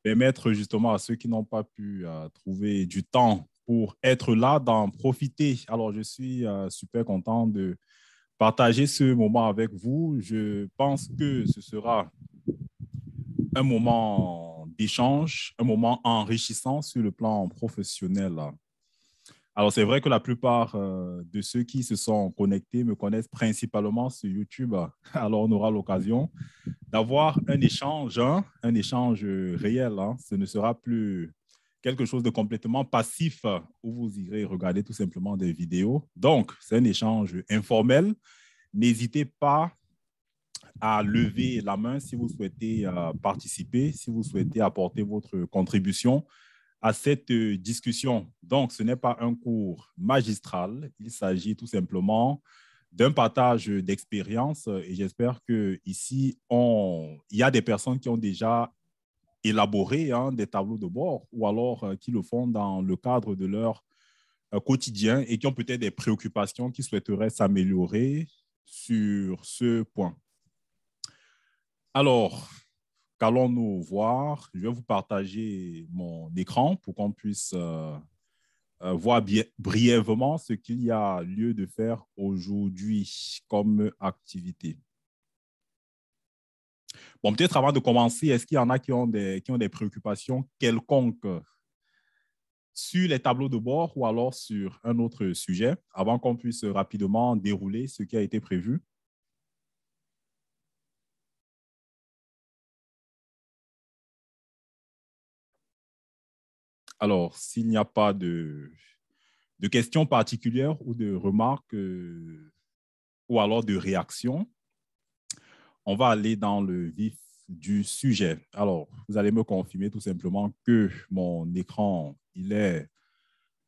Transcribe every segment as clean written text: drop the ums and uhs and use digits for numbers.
permettre justement à ceux qui n'ont pas pu trouver du temps pour être là, d'en profiter. Alors, je suis super content de partager ce moment avec vous. Je pense que ce sera un moment d'échange, un moment enrichissant sur le plan professionnel. Alors, c'est vrai que la plupart de ceux qui se sont connectés me connaissent principalement sur YouTube. Alors, on aura l'occasion d'avoir un échange réel. Hein. Ce ne sera plus quelque chose de complètement passif où vous irez regarder tout simplement des vidéos. Donc, c'est un échange informel. N'hésitez pas à lever la main si vous souhaitez participer, si vous souhaitez apporter votre contribution à cette discussion. Donc, ce n'est pas un cours magistral, il s'agit tout simplement d'un partage d'expérience et j'espère qu'ici, il y a des personnes qui ont déjà élaboré des tableaux de bord ou alors qui le font dans le cadre de leur quotidien et qui ont peut-être des préoccupations qui souhaiteraient s'améliorer sur ce point. Alors, qu'allons-nous voir? Je vais vous partager mon écran pour qu'on puisse voir brièvement ce qu'il y a lieu de faire aujourd'hui comme activité. Bon, peut-être avant de commencer, est-ce qu'il y en a qui ont des préoccupations quelconques sur les tableaux de bord ou alors sur un autre sujet avant qu'on puisse rapidement dérouler ce qui a été prévu? Alors, s'il n'y a pas de questions particulières ou de remarques ou alors de réactions, on va aller dans le vif du sujet. Alors, vous allez me confirmer tout simplement que mon écran, il est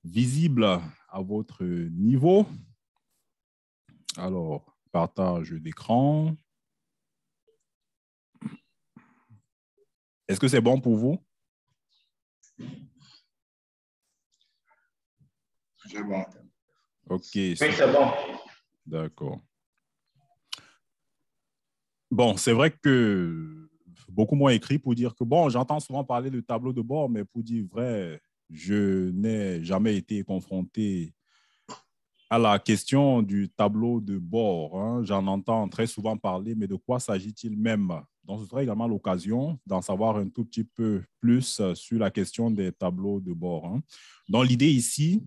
visible à votre niveau. Alors, partage d'écran. Est-ce que c'est bon pour vous? C'est bon. OK, Oui, super. c'est bon. D'accord. Bon, c'est vrai que beaucoup m'ont écrit pour dire que, bon, j'entends souvent parler de tableau de bord, mais pour dire vrai, je n'ai jamais été confronté à la question du tableau de bord. Hein. J'en entends très souvent parler, mais de quoi s'agit-il même? Donc, ce sera également l'occasion d'en savoir un tout petit peu plus sur la question des tableaux de bord. Hein. Donc, l'idée ici,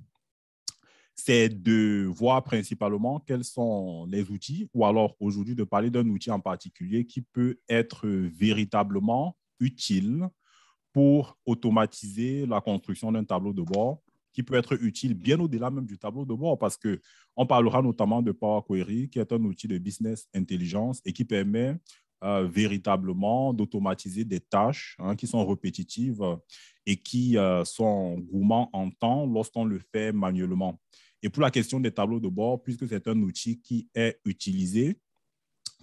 c'est de voir principalement quels sont les outils, ou alors aujourd'hui de parler d'un outil en particulier qui peut être véritablement utile pour automatiser la construction d'un tableau de bord, qui peut être utile bien au-delà même du tableau de bord, parce qu'on parlera notamment de Power Query, qui est un outil de business intelligence et qui permet véritablement d'automatiser des tâches qui sont répétitives et qui sont gourmands en temps lorsqu'on le fait manuellement. Et pour la question des tableaux de bord, puisque c'est un outil qui est utilisé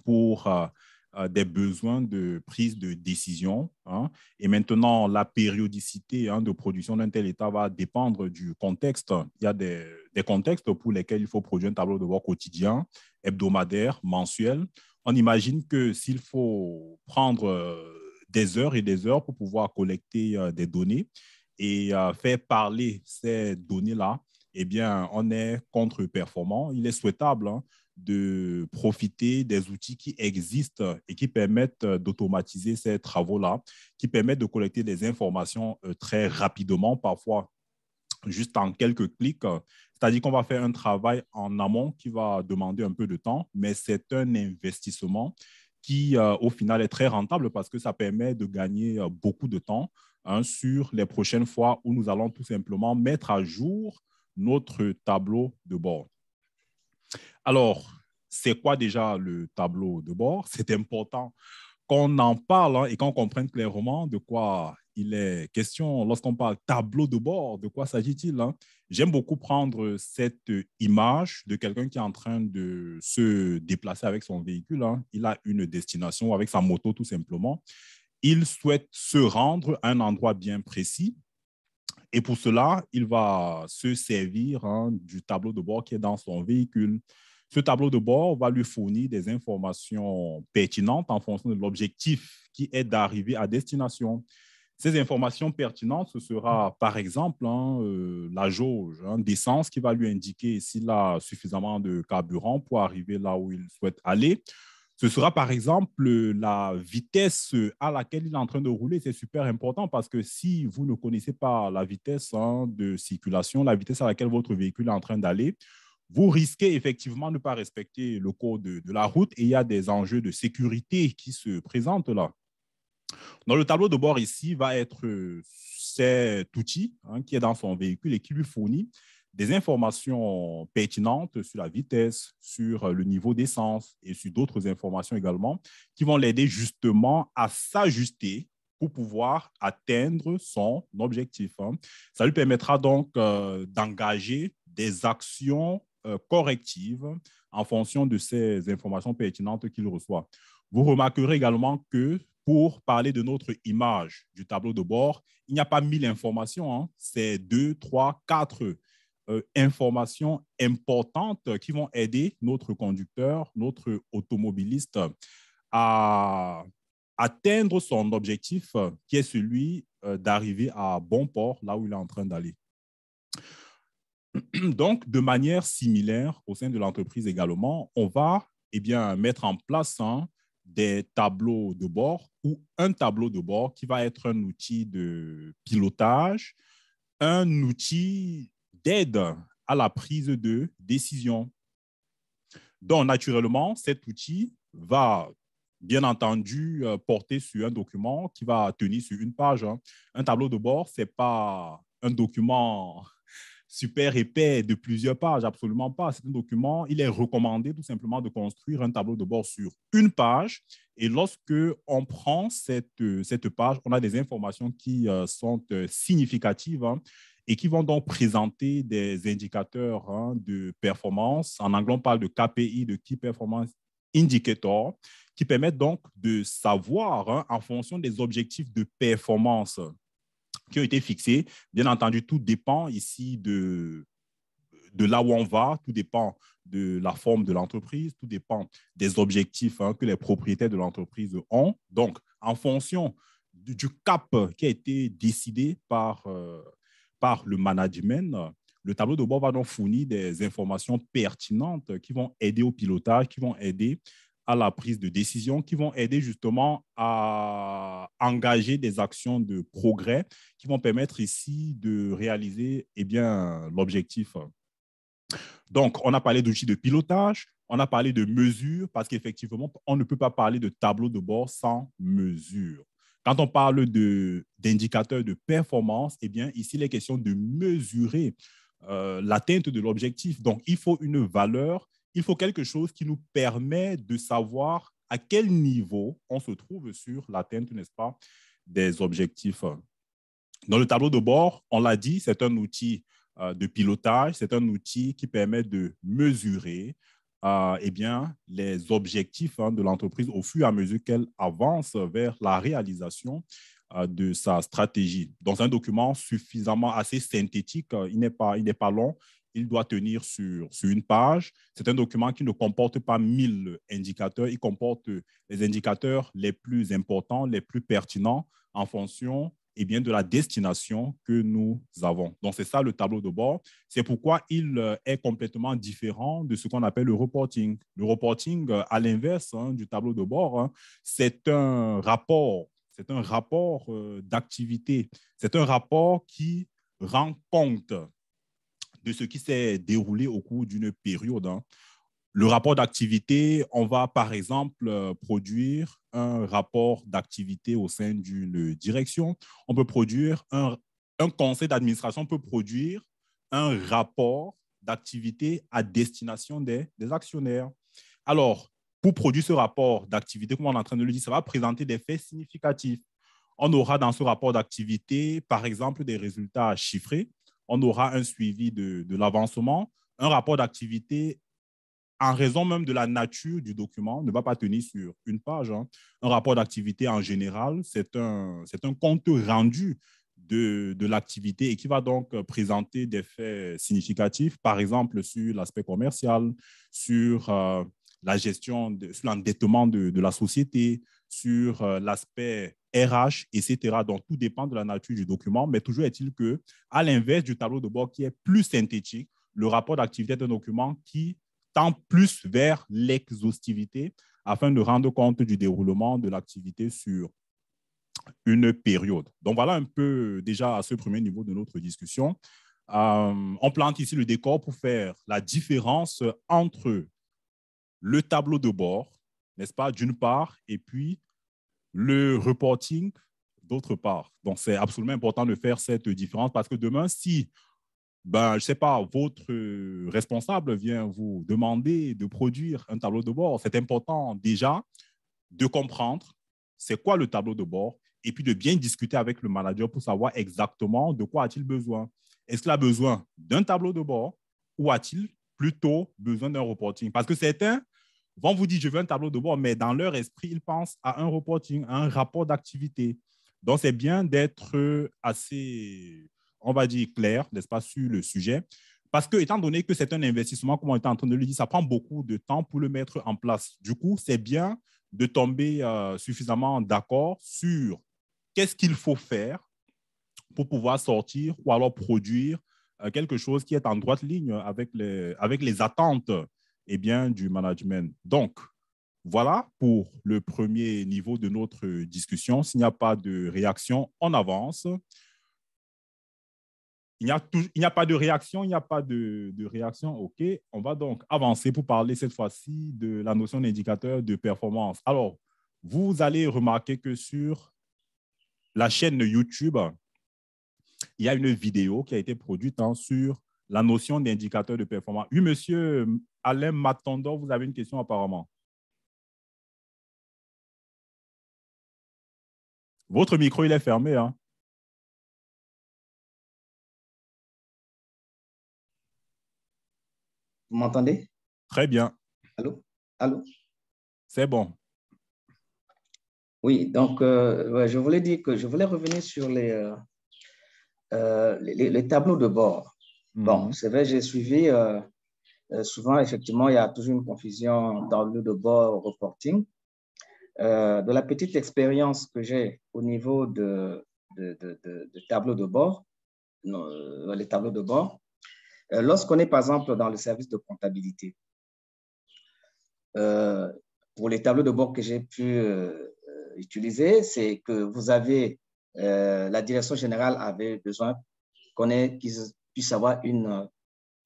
pour des besoins de prise de décision. Hein. Et maintenant, la périodicité de production d'un tel état va dépendre du contexte. Il y a des contextes pour lesquels il faut produire un tableau de bord quotidien, hebdomadaire, mensuel. On imagine que s'il faut prendre des heures et des heures pour pouvoir collecter des données et faire parler ces données-là, eh bien, on est contre-performant. Il est souhaitable de profiter des outils qui existent et qui permettent d'automatiser ces travaux-là, qui permettent de collecter des informations très rapidement, parfois juste en quelques clics. C'est-à-dire qu'on va faire un travail en amont qui va demander un peu de temps, mais c'est un investissement qui, au final, est très rentable parce que ça permet de gagner beaucoup de temps sur les prochaines fois où nous allons tout simplement mettre à jour notre tableau de bord. Alors, c'est quoi déjà le tableau de bord? C'est important qu'on en parle et qu'on comprenne clairement de quoi il est question lorsqu'on parle tableau de bord, de quoi s'agit-il? J'aime beaucoup prendre cette image de quelqu'un qui est en train de se déplacer avec son véhicule. Il a une destination avec sa moto tout simplement. Il souhaite se rendre à un endroit bien précis. Et pour cela, il va se servir du tableau de bord qui est dans son véhicule. Ce tableau de bord va lui fournir des informations pertinentes en fonction de l'objectif qui est d'arriver à destination. Ces informations pertinentes, ce sera par exemple la jauge d'essence qui va lui indiquer s'il a suffisamment de carburant pour arriver là où il souhaite aller. Ce sera par exemple la vitesse à laquelle il est en train de rouler. C'est super important parce que si vous ne connaissez pas la vitesse de circulation, la vitesse à laquelle votre véhicule est en train d'aller, vous risquez effectivement de ne pas respecter le code de la route et il y a des enjeux de sécurité qui se présentent là. Dans le tableau de bord ici va être cet outil qui est dans son véhicule et qui lui fournit des informations pertinentes sur la vitesse, sur le niveau d'essence et sur d'autres informations également qui vont l'aider justement à s'ajuster pour pouvoir atteindre son objectif. Ça lui permettra donc d'engager des actions correctives en fonction de ces informations pertinentes qu'il reçoit. Vous remarquerez également que pour parler de notre image du tableau de bord, il n'y a pas 1000 informations, c'est 2, 3, 4 informations importantes qui vont aider notre conducteur, notre automobiliste à atteindre son objectif qui est celui d'arriver à bon port, là où il est en train d'aller. Donc, de manière similaire, au sein de l'entreprise également, on va mettre en place des tableaux de bord ou un tableau de bord qui va être un outil de pilotage, un outil d'aide à la prise de décision. Donc, naturellement, cet outil va bien entendu porter sur un document qui va tenir sur une page. Un tableau de bord, ce n'est pas un document super épais de plusieurs pages, absolument pas. C'est un document, il est recommandé tout simplement de construire un tableau de bord sur une page. Et lorsque on prend cette page, on a des informations qui sont significatives et qui vont donc présenter des indicateurs de performance. En anglais, on parle de KPI, de Key Performance Indicator, qui permettent donc de savoir en fonction des objectifs de performance qui ont été fixés. Bien entendu, tout dépend ici de là où on va, tout dépend de la forme de l'entreprise, tout dépend des objectifs que les propriétaires de l'entreprise ont. Donc, en fonction du cap qui a été décidé par le management, le tableau de bord va donc fournir des informations pertinentes qui vont aider au pilotage, qui vont aider à la prise de décision, qui vont aider justement à engager des actions de progrès qui vont permettre ici de réaliser l'objectif. Donc, on a parlé d'outils de pilotage, on a parlé de mesures, parce qu'effectivement, on ne peut pas parler de tableau de bord sans mesure. Quand on parle d'indicateurs de performance, ici, il est question de mesurer l'atteinte de l'objectif. Donc, il faut une valeur, il faut quelque chose qui nous permet de savoir à quel niveau on se trouve sur l'atteinte, n'est-ce pas, des objectifs. Dans le tableau de bord, on l'a dit, c'est un outil de pilotage, c'est un outil qui permet de mesurer les objectifs de l'entreprise au fur et à mesure qu'elle avance vers la réalisation de sa stratégie. Donc, c'est un document suffisamment assez synthétique, il n'est pas long, il doit tenir sur une page. C'est un document qui ne comporte pas 1000 indicateurs, il comporte les indicateurs les plus importants, les plus pertinents en fonction de la destination que nous avons. Donc, c'est ça le tableau de bord. C'est pourquoi il est complètement différent de ce qu'on appelle le reporting. Le reporting, à l'inverse du tableau de bord, c'est un rapport. C'est un rapport d'activité. C'est un rapport qui rend compte de ce qui s'est déroulé au cours d'une période. Le rapport d'activité, on va par exemple produire un rapport d'activité au sein d'une direction. On peut produire un conseil d'administration peut produire un rapport d'activité à destination des actionnaires. Alors, pour produire ce rapport d'activité, comme on est en train de le dire, ça va présenter des faits significatifs. On aura dans ce rapport d'activité, par exemple, des résultats chiffrés. On aura un suivi de l'avancement. Un rapport d'activité, en raison même de la nature du document, ne va pas tenir sur une page. Un rapport d'activité en général, c'est un compte rendu de l'activité et qui va donc présenter des faits significatifs, par exemple sur l'aspect commercial, sur la gestion, sur l'endettement de la société, sur l'aspect RH, etc. Donc, tout dépend de la nature du document, mais toujours est-il qu'à l'inverse du tableau de bord qui est plus synthétique, le rapport d'activité est un document qui tend plus vers l'exhaustivité afin de rendre compte du déroulement de l'activité sur une période. Donc, voilà un peu déjà à ce premier niveau de notre discussion. On plante ici le décor pour faire la différence entre le tableau de bord, n'est-ce pas, d'une part, et puis le reporting, d'autre part. Donc, c'est absolument important de faire cette différence parce que demain, si, je ne sais pas, votre responsable vient vous demander de produire un tableau de bord, c'est important déjà de comprendre c'est quoi le tableau de bord et puis de bien discuter avec le manager pour savoir exactement de quoi a-t-il besoin. Est-ce qu'il a besoin d'un tableau de bord ou a-t-il plutôt besoin d'un reporting? Parce que certains vont vous dire je veux un tableau de bord, mais dans leur esprit, ils pensent à un reporting, à un rapport d'activité. Donc, c'est bien d'être assez, on va dire, clair, n'est-ce pas, sur le sujet. Parce que, étant donné que c'est un investissement, comme on était en train de le dire, ça prend beaucoup de temps pour le mettre en place. Du coup, c'est bien de tomber suffisamment d'accord sur qu'est-ce qu'il faut faire pour pouvoir sortir ou alors produire quelque chose qui est en droite ligne avec les attentes du management. Donc, voilà pour le premier niveau de notre discussion. S'il n'y a pas de réaction, on avance. Il n'y a pas de réaction, il n'y a pas de réaction. OK, on va donc avancer pour parler cette fois-ci de la notion d'indicateur de performance. Alors, vous allez remarquer que sur la chaîne YouTube, il y a une vidéo qui a été produite sur la notion d'indicateur de performance. Oui, monsieur Alain Matondor, vous avez une question apparemment. Votre micro, il est fermé, hein? Vous m'entendez? Très bien. Allô? Allô? C'est bon. Oui, donc ouais, je voulais dire que je voulais revenir sur les tableaux de bord. Bon, c'est vrai, j'ai suivi souvent, effectivement, il y a toujours une confusion tableau de bord, reporting. De la petite expérience que j'ai au niveau de tableaux de bord, les tableaux de bord, lorsqu'on est par exemple dans le service de comptabilité, pour les tableaux de bord que j'ai pu utiliser, c'est que vous avez, la direction générale avait besoin qu'ils puissent avoir une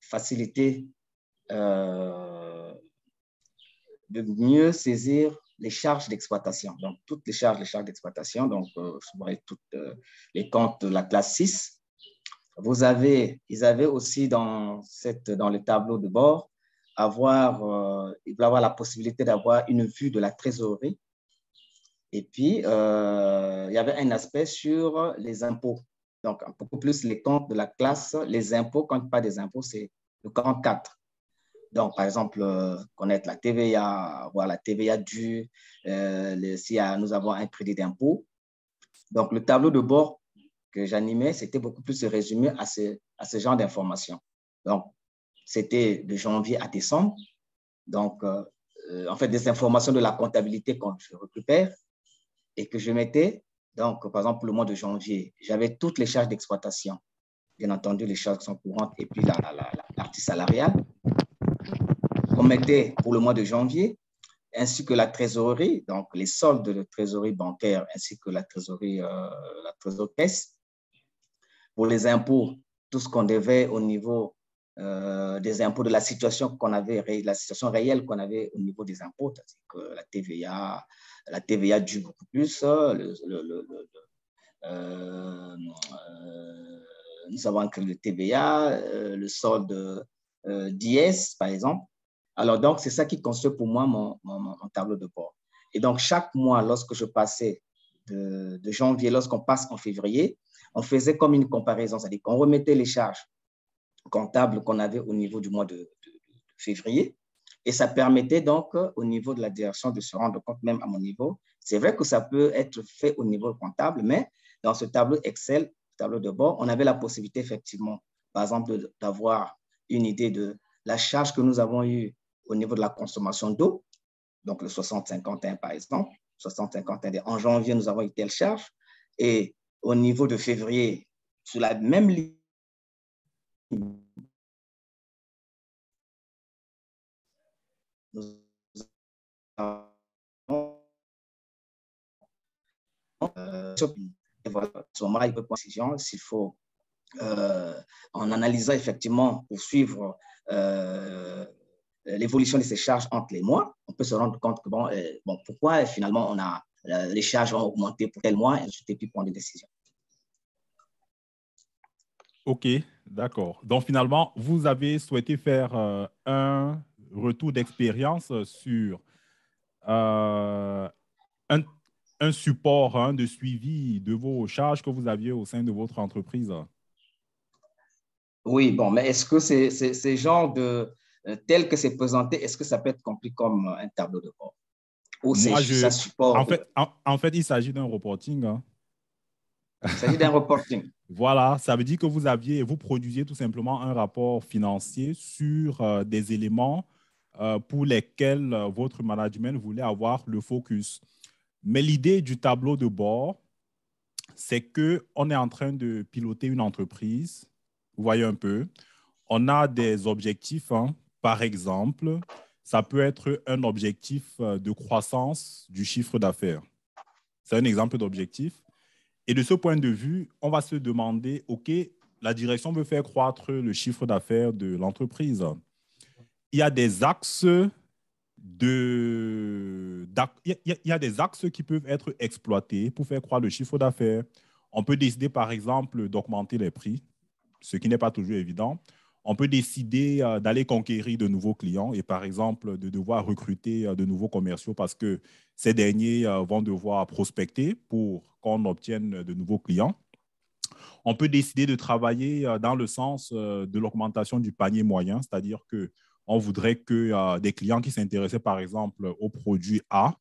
facilité de mieux saisir les charges d'exploitation. Donc, toutes les charges d'exploitation, donc, vous voyez toutes les comptes de la classe 6. Ils avaient aussi dans le tableau de bord, il va avoir la possibilité d'avoir une vue de la trésorerie. Et puis, il y avait un aspect sur les impôts. Donc, beaucoup plus les comptes de la classe, les impôts, quand pas des impôts, c'est le 44. Donc, par exemple, connaître la TVA, voir la TVA due, si nous avons un crédit d'impôt. Donc, le tableau de bord que j'animais, c'était beaucoup plus résumé à ce genre d'informations. Donc, c'était de janvier à décembre. Donc, en fait, des informations de la comptabilité que je récupère et que je mettais. Donc, par exemple, pour le mois de janvier, j'avais toutes les charges d'exploitation. Bien entendu, les charges sont courantes et puis la partie salariale. On mettait pour le mois de janvier, ainsi que la trésorerie, donc les soldes de trésorerie bancaire, ainsi que la trésorerie caisse. Pour les impôts, tout ce qu'on devait au niveau des impôts, de la situation qu'on avait, la situation réelle qu'on avait au niveau des impôts, c'est-à-dire que la TVA due beaucoup plus, nous avons inclus le TVA, le solde d'IS, par exemple. Alors, donc, c'est ça qui constitue pour moi mon tableau de bord. Et donc, chaque mois, lorsque je passais de janvier, lorsqu'on passe en février, on faisait comme une comparaison, c'est-à-dire qu'on remettait les charges comptables qu'on avait au niveau du mois de février. Et ça permettait donc, au niveau de la direction, de se rendre compte, même à mon niveau. C'est vrai que ça peut être fait au niveau comptable, mais dans ce tableau Excel, tableau de bord, on avait la possibilité, effectivement, par exemple, d'avoir une idée de la charge que nous avons eue au niveau de la consommation d'eau, donc le 60-51 par exemple, 60, 51. En janvier, nous avons une telle charge. Et au niveau de février, sur la même ligne, nous avons voilà, à ce moment-là, il peut prendre une décision s'il faut, en analysant effectivement pour suivre l'évolution de ces charges entre les mois, on peut se rendre compte que bon pourquoi finalement les charges ont augmenté pour tel mois et ensuite puis prendre des décisions. OK, d'accord. Donc, finalement, vous avez souhaité faire un retour d'expérience sur un, un support de suivi de vos charges que vous aviez au sein de votre entreprise. Oui, bon, mais est-ce que ces genres de tel que c'est présenté, est-ce que ça peut être compris comme un tableau de bord? Ou ça support? En fait, il s'agit d'un reporting. Il s'agit d'un reporting. Voilà, ça veut dire que vous produisiez tout simplement un rapport financier sur des éléments pour lesquels votre management voulait avoir le focus. Mais l'idée du tableau de bord, c'est qu'on est en train de piloter une entreprise. Vous voyez un peu, on a des objectifs. Par exemple, ça peut être un objectif de croissance du chiffre d'affaires. C'est un exemple d'objectif. Et de ce point de vue, on va se demander, OK, la direction veut faire croître le chiffre d'affaires de l'entreprise. Il y a des axes il y a des axes qui peuvent être exploités pour faire croître le chiffre d'affaires. On peut décider, par exemple, d'augmenter les prix, ce qui n'est pas toujours évident. On peut décider d'aller conquérir de nouveaux clients et, par exemple, de devoir recruter de nouveaux commerciaux parce que ces derniers vont devoir prospecter pour qu'on obtienne de nouveaux clients. On peut décider de travailler dans le sens de l'augmentation du panier moyen, c'est-à-dire qu'on voudrait que des clients qui s'intéressaient, par exemple, au produit A,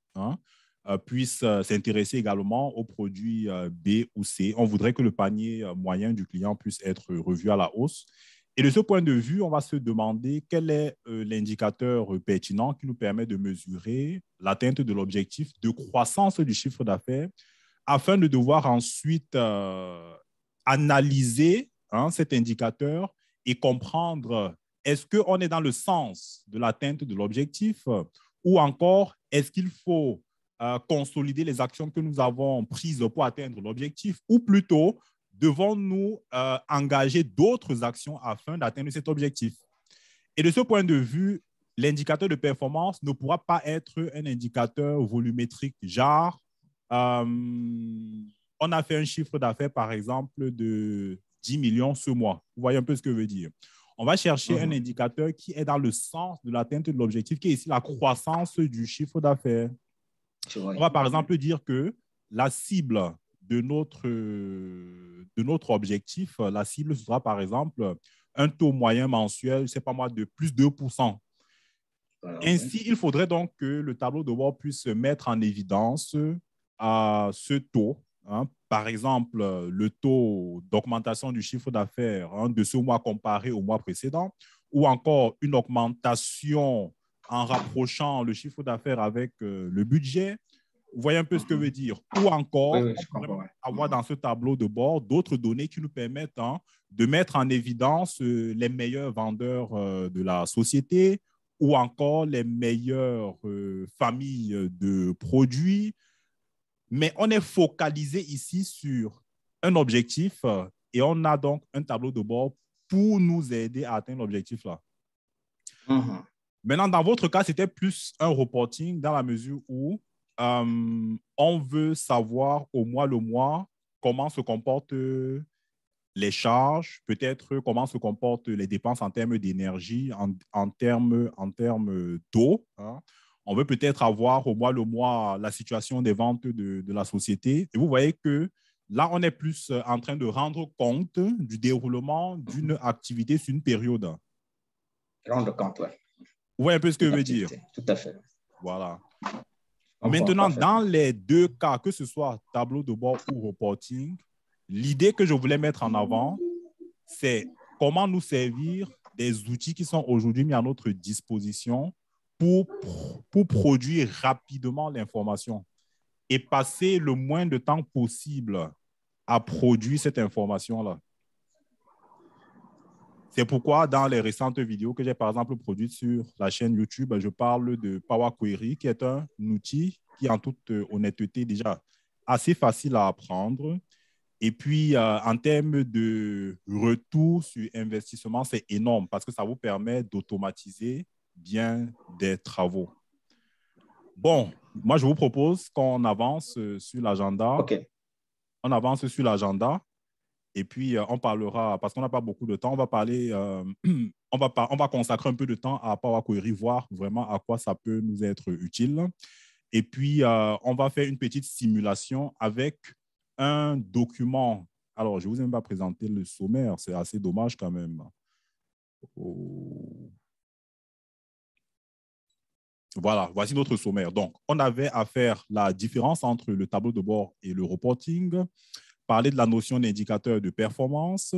puissent s'intéresser également aux produits B ou C. On voudrait que le panier moyen du client puisse être revu à la hausse. Et de ce point de vue, on va se demander quel est l'indicateur pertinent qui nous permet de mesurer l'atteinte de l'objectif de croissance du chiffre d'affaires afin de devoir ensuite analyser cet indicateur et comprendre est-ce qu'on est dans le sens de l'atteinte de l'objectif ou encore est-ce qu'il faut consolider les actions que nous avons prises pour atteindre l'objectif ou plutôt devons-nous engager d'autres actions afin d'atteindre cet objectif. Et de ce point de vue, l'indicateur de performance ne pourra pas être un indicateur volumétrique, genre on a fait un chiffre d'affaires, par exemple, de 10 millions ce mois. Vous voyez un peu ce que je veux dire. On va chercher un indicateur qui est dans le sens de l'atteinte de l'objectif, qui est ici la croissance du chiffre d'affaires. On va par exemple dire que la cible de notre objectif, la cible sera par exemple un taux moyen mensuel, je ne sais pas moi, de plus 2%. Ainsi, il faudrait donc que le tableau de bord puisse mettre en évidence ce taux. Par exemple, le taux d'augmentation du chiffre d'affaires de ce mois comparé au mois précédent, ou encore une augmentation en rapprochant le chiffre d'affaires avec le budget. Vous voyez un peu ce que je veux dire. Ou encore, on pourrait avoir dans ce tableau de bord d'autres données qui nous permettent de mettre en évidence les meilleurs vendeurs de la société ou encore les meilleures familles de produits. Mais on est focalisé ici sur un objectif et on a donc un tableau de bord pour nous aider à atteindre l'objectif-là. Maintenant, dans votre cas, c'était plus un reporting dans la mesure où on veut savoir au mois le mois comment se comportent les charges, peut-être comment se comportent les dépenses en termes d'énergie, en termes d'eau. On veut peut-être avoir au mois le mois la situation des ventes de la société. Et vous voyez que là, on est plus en train de rendre compte du déroulement d'une activité sur une période. Rendre compte, oui. Vous voyez un peu ce que je veux dire? Tout à fait. Voilà. Maintenant, dans les deux cas, que ce soit tableau de bord ou reporting, l'idée que je voulais mettre en avant, c'est comment nous servir des outils qui sont aujourd'hui mis à notre disposition pour produire rapidement l'information. et passer le moins de temps possible à produire cette information-là. C'est pourquoi, dans les récentes vidéos que j'ai, par exemple, produites sur la chaîne YouTube, je parle de Power Query, qui est un outil qui, en toute honnêteté, est déjà assez facile à apprendre. Et puis, en termes de retour sur investissement, c'est énorme parce que ça vous permet d'automatiser bien des travaux. Bon, moi, je vous propose qu'on avance sur l'agenda. OK. On avance sur l'agenda. Et puis, on parlera, parce qu'on n'a pas beaucoup de temps, on va parler, on va consacrer un peu de temps à Power Query, voir vraiment à quoi ça peut nous être utile. Et puis, on va faire une petite simulation avec un document. Alors, je ne vous ai même pas présenté le sommaire, c'est assez dommage quand même. Oh. Voilà, voici notre sommaire. Donc, on avait à faire la différence entre le tableau de bord et le reporting, parler de la notion d'indicateur de performance,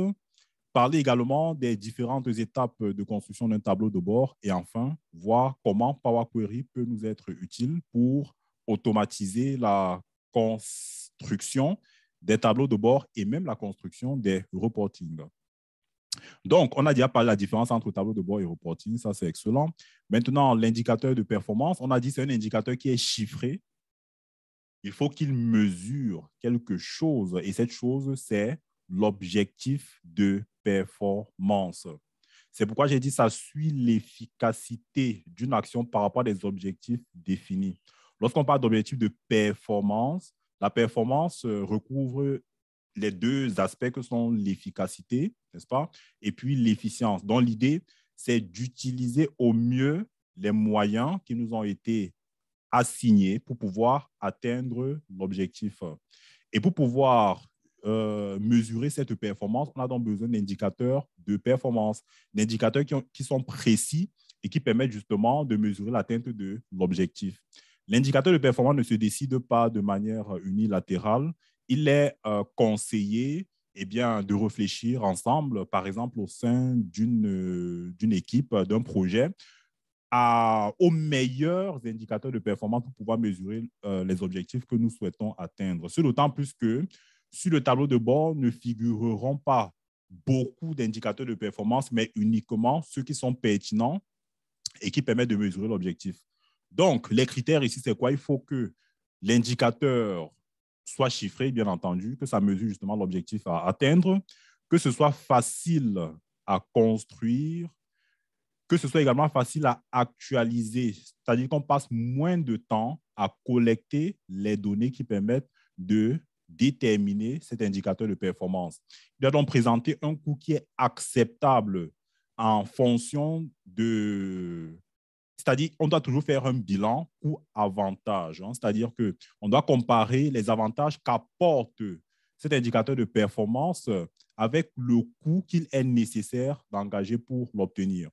parler également des différentes étapes de construction d'un tableau de bord et enfin, voir comment Power Query peut nous être utile pour automatiser la construction des tableaux de bord et même la construction des reportings. Donc, on a déjà parlé de la différence entre tableau de bord et reporting, ça c'est excellent. Maintenant, l'indicateur de performance, on a dit que c'est un indicateur qui est chiffré. Il faut qu'il mesure quelque chose et cette chose, c'est l'objectif de performance. C'est pourquoi j'ai dit que ça suit l'efficacité d'une action par rapport à des objectifs définis. Lorsqu'on parle d'objectifs de performance, la performance recouvre les deux aspects que sont l'efficacité, n'est-ce pas, et puis l'efficience. Donc, l'idée, c'est d'utiliser au mieux les moyens qui nous ont été assignés pour pouvoir atteindre l'objectif. Et pour pouvoir mesurer cette performance, on a donc besoin d'indicateurs de performance, d'indicateurs qui sont précis et qui permettent justement de mesurer l'atteinte de l'objectif. L'indicateur de performance ne se décide pas de manière unilatérale. Il est conseillé de réfléchir ensemble, par exemple au sein d'une équipe, d'un projet, aux meilleurs indicateurs de performance pour pouvoir mesurer les objectifs que nous souhaitons atteindre. C'est d'autant plus que sur le tableau de bord ne figureront pas beaucoup d'indicateurs de performance, mais uniquement ceux qui sont pertinents et qui permettent de mesurer l'objectif. Donc, les critères ici, c'est quoi? Il faut que l'indicateur soit chiffré, bien entendu, que ça mesure justement l'objectif à atteindre, que ce soit facile à construire, que ce soit également facile à actualiser, c'est-à-dire qu'on passe moins de temps à collecter les données qui permettent de déterminer cet indicateur de performance. Il doit donc présenter un coût qui est acceptable en fonction de... C'est-à-dire qu'on doit toujours faire un bilan coût-avantage, hein, c'est-à-dire qu'on doit comparer les avantages qu'apporte cet indicateur de performance avec le coût qu'il est nécessaire d'engager pour l'obtenir.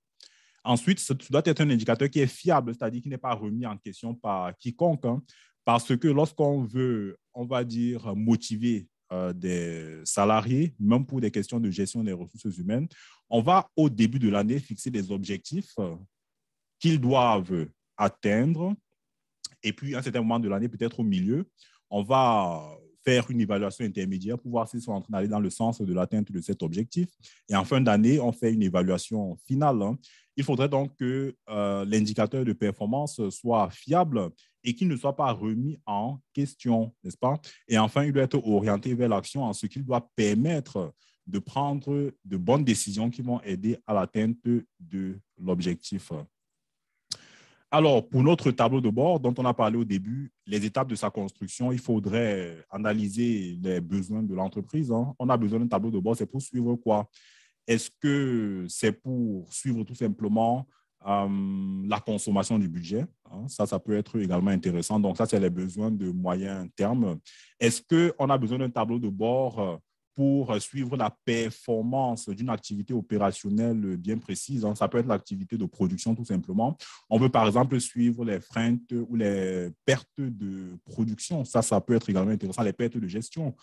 Ensuite, ça doit être un indicateur qui est fiable, c'est-à-dire qui n'est pas remis en question par quiconque, hein, parce que lorsqu'on veut, on va dire, motiver des salariés, même pour des questions de gestion des ressources humaines, on va au début de l'année fixer des objectifs qu'ils doivent atteindre. Et puis, à un certain moment de l'année, peut-être au milieu, on va faire une évaluation intermédiaire pour voir s'ils sont en train d'aller dans le sens de l'atteinte de cet objectif. Et en fin d'année, on fait une évaluation finale. Hein. Il faudrait donc que l'indicateur de performance soit fiable et qu'il ne soit pas remis en question, n'est-ce pas? Et enfin, il doit être orienté vers l'action en ce qu'il doit permettre de prendre de bonnes décisions qui vont aider à l'atteinte de l'objectif. Alors, pour notre tableau de bord dont on a parlé au début, les étapes de sa construction, il faudrait analyser les besoins de l'entreprise. Hein. On a besoin d'un tableau de bord, c'est pour suivre quoi? Est-ce que c'est pour suivre tout simplement la consommation du budget? Hein? Ça peut être également intéressant. Donc, ça, c'est les besoins de moyen terme. Est-ce qu'on a besoin d'un tableau de bord pour suivre la performance d'une activité opérationnelle bien précise? Hein? Ça peut être l'activité de production tout simplement. On veut par exemple suivre les freins ou les pertes de production. Ça peut être également intéressant, les pertes de gestion.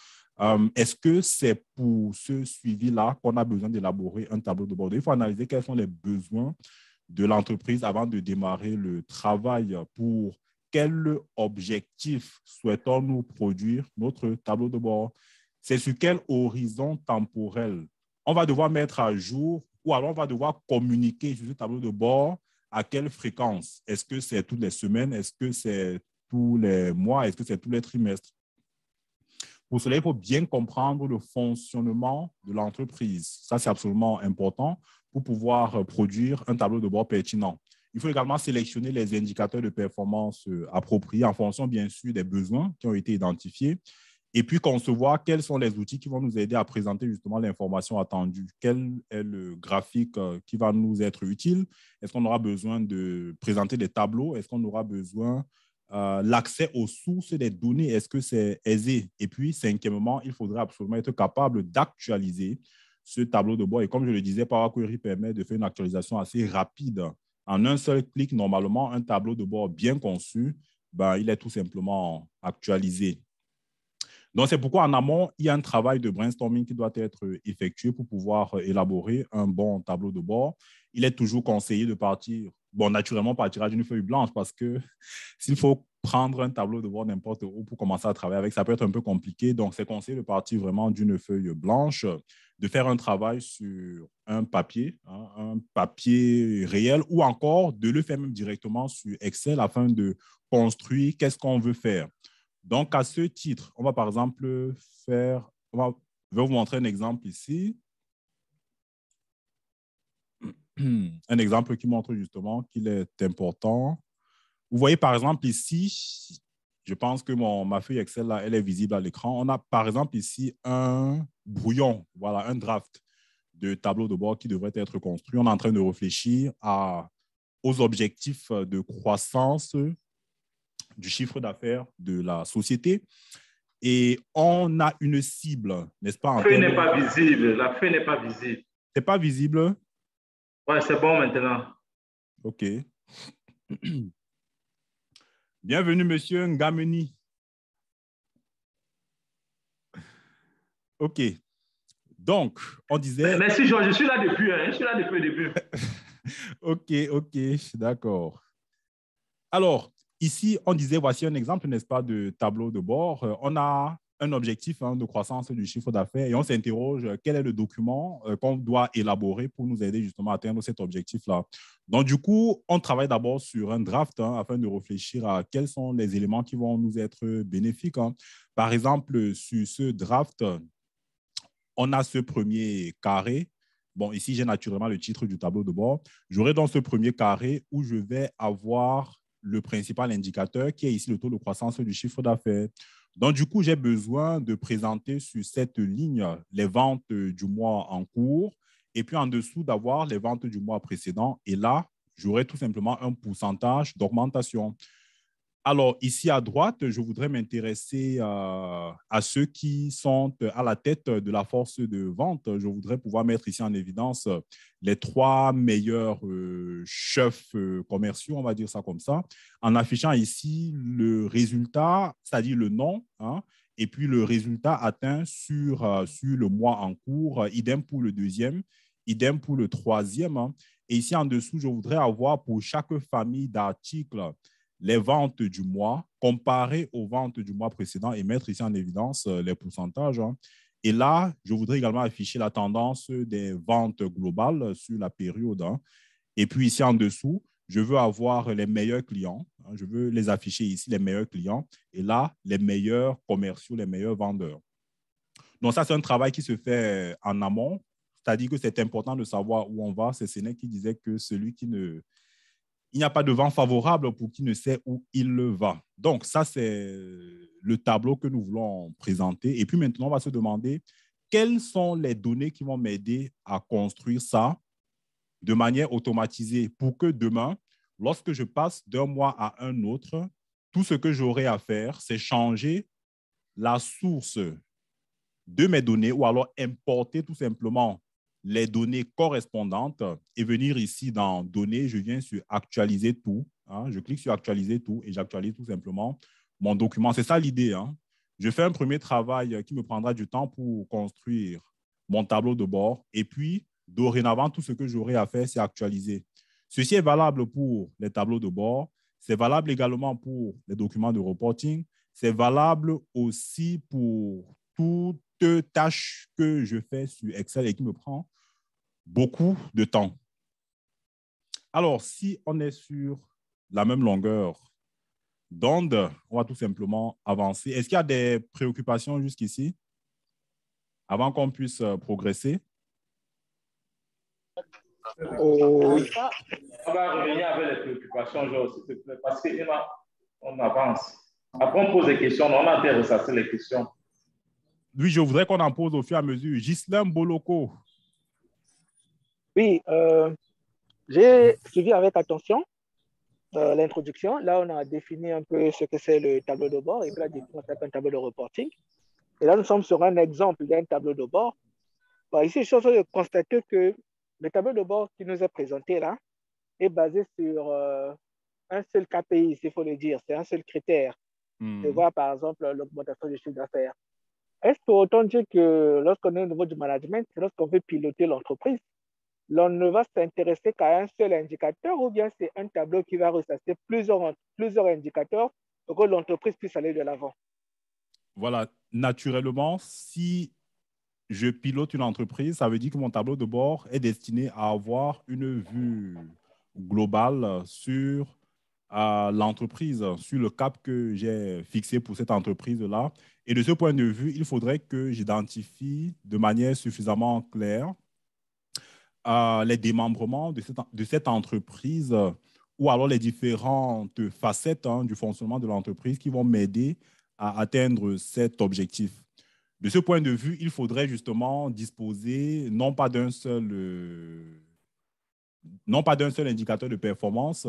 Est-ce que c'est pour ce suivi-là qu'on a besoin d'élaborer un tableau de bord? Il faut analyser quels sont les besoins de l'entreprise avant de démarrer le travail pour quel objectif souhaitons-nous produire notre tableau de bord? C'est sur quel horizon temporel? On va devoir mettre à jour ou alors on va devoir communiquer sur ce tableau de bord à quelle fréquence? Est-ce que c'est toutes les semaines? Est-ce que c'est tous les mois? Est-ce que c'est tous les trimestres? Pour cela, il faut bien comprendre le fonctionnement de l'entreprise. Ça, c'est absolument important pour pouvoir produire un tableau de bord pertinent. Il faut également sélectionner les indicateurs de performance appropriés en fonction, bien sûr, des besoins qui ont été identifiés. Et puis, concevoir quels sont les outils qui vont nous aider à présenter justement l'information attendue. Quel est le graphique qui va nous être utile? Est-ce qu'on aura besoin de présenter des tableaux? Est-ce qu'on aura besoin l'accès aux sources des données? Est-ce que c'est aisé? Et puis, cinquièmement, il faudrait absolument être capable d'actualiser ce tableau de bord. Et comme je le disais, Power Query permet de faire une actualisation assez rapide. En un seul clic, normalement, un tableau de bord bien conçu, ben, il est tout simplement actualisé. Donc, c'est pourquoi en amont, il y a un travail de brainstorming qui doit être effectué pour pouvoir élaborer un bon tableau de bord. Il est toujours conseillé de partir, bon, naturellement, partira d'une feuille blanche parce que s'il faut prendre un tableau de bord n'importe où pour commencer à travailler avec, ça peut être un peu compliqué. Donc, c'est conseillé de partir vraiment d'une feuille blanche, de faire un travail sur un papier, hein, un papier réel, ou encore de le faire même directement sur Excel afin de construire qu'est-ce qu'on veut faire. Donc, à ce titre, on va par exemple faire, je vais vous montrer un exemple ici. Un exemple qui montre justement qu'il est important. Vous voyez par exemple ici, je pense que ma feuille Excel, là, elle est visible à l'écran. On a par exemple ici un brouillon, voilà, un draft de tableau de bord qui devrait être construit. On est en train de réfléchir aux objectifs de croissance du chiffre d'affaires de la société. Et on a une cible, n'est-ce pas? La feuille n'est pas visible. La feuille n'est pas visible. C'est pas visible? Ouais, c'est bon maintenant. OK. Bienvenue, monsieur Ngameni. OK. Donc, on disait... Merci, Jean. Je suis là depuis. Hein. Je suis là depuis le début. OK, d'accord. Alors, ici, on disait, voici un exemple, n'est-ce pas, de tableau de bord. On a un objectif de croissance du chiffre d'affaires et on s'interroge quel est le document qu'on doit élaborer pour nous aider justement à atteindre cet objectif-là. Donc, du coup, on travaille d'abord sur un draft afin de réfléchir à quels sont les éléments qui vont nous être bénéfiques. Par exemple, sur ce draft, on a ce premier carré. Bon, ici, j'ai naturellement le titre du tableau de bord. J'aurai donc ce premier carré où je vais avoir le principal indicateur qui est ici le taux de croissance du chiffre d'affaires. Donc, du coup, j'ai besoin de présenter sur cette ligne les ventes du mois en cours et puis en dessous d'avoir les ventes du mois précédent. Et là, j'aurai tout simplement un pourcentage d'augmentation. Alors, ici à droite, je voudrais m'intéresser à ceux qui sont à la tête de la force de vente. Je voudrais pouvoir mettre ici en évidence les 3 meilleurs chefs commerciaux, on va dire ça comme ça, en affichant ici le résultat, c'est-à-dire le nom, hein, et puis le résultat atteint sur le mois en cours, idem pour le deuxième, idem pour le troisième. Hein. Et ici en dessous, je voudrais avoir pour chaque famille d'articles les ventes du mois comparées aux ventes du mois précédent et mettre ici en évidence les pourcentages. Hein. Et là, je voudrais également afficher la tendance des ventes globales sur la période. Hein. Et puis ici en dessous, je veux avoir les meilleurs clients. Hein. Je veux les afficher ici, les meilleurs clients. Et là, les meilleurs commerciaux, les meilleurs vendeurs. Donc ça, c'est un travail qui se fait en amont. C'est-à-dire que c'est important de savoir où on va. C'est Sénèque qui disait que celui qui ne... Il n'y a pas de vent favorable pour qui ne sait où il va. Donc, ça, c'est le tableau que nous voulons présenter. Et puis maintenant, on va se demander quelles sont les données qui vont m'aider à construire ça de manière automatisée pour que demain, lorsque je passe d'un mois à un autre, tout ce que j'aurai à faire, c'est changer la source de mes données ou alors importer tout simplement les données correspondantes et venir ici dans Données, je viens sur Actualiser tout. Hein, je clique sur Actualiser tout et j'actualise tout simplement mon document. C'est ça l'idée. Hein. Je fais un premier travail qui me prendra du temps pour construire mon tableau de bord et puis, dorénavant, tout ce que j'aurai à faire, c'est actualiser. Ceci est valable pour les tableaux de bord, C'est valable également pour les documents de reporting. C'est valable aussi pour toute tâche que je fais sur Excel et qui me prend beaucoup de temps. Alors, si on est sur la même longueur d'onde, on va tout simplement avancer. Est-ce qu'il y a des préoccupations jusqu'ici avant qu'on puisse progresser? On va revenir avec les préoccupations, genre, s'il te plaît, parce qu'on avance. Après, on pose des questions, on a intéressé les questions. Oui, je voudrais qu'on en pose au fur et à mesure. Ghislain Boloko. Oui, j'ai suivi avec attention l'introduction. Là, on a défini un peu ce que c'est le tableau de bord et puis là, on a un tableau de reporting. Et là, nous sommes sur un exemple d'un tableau de bord. Bon, ici, je suis en train de constater que le tableau de bord qui nous est présenté là est basé sur un seul KPI, s'il faut le dire. C'est un seul critère. De voir, par exemple, l'augmentation du chiffre d'affaires. Est-ce pour autant dire que lorsqu'on est au niveau du management, lorsqu'on veut piloter l'entreprise, l'on ne va s'intéresser qu'à un seul indicateur ou bien c'est un tableau qui va ressasser plusieurs indicateurs pour que l'entreprise puisse aller de l'avant? Voilà, naturellement, si je pilote une entreprise, ça veut dire que mon tableau de bord est destiné à avoir une vue globale sur l'entreprise, sur le cap que j'ai fixé pour cette entreprise-là. Et de ce point de vue, il faudrait que j'identifie de manière suffisamment claire les démembrements de cette entreprise ou alors les différentes facettes du fonctionnement de l'entreprise qui vont m'aider à atteindre cet objectif. De ce point de vue, il faudrait justement disposer non pas d'un seul indicateur de performance,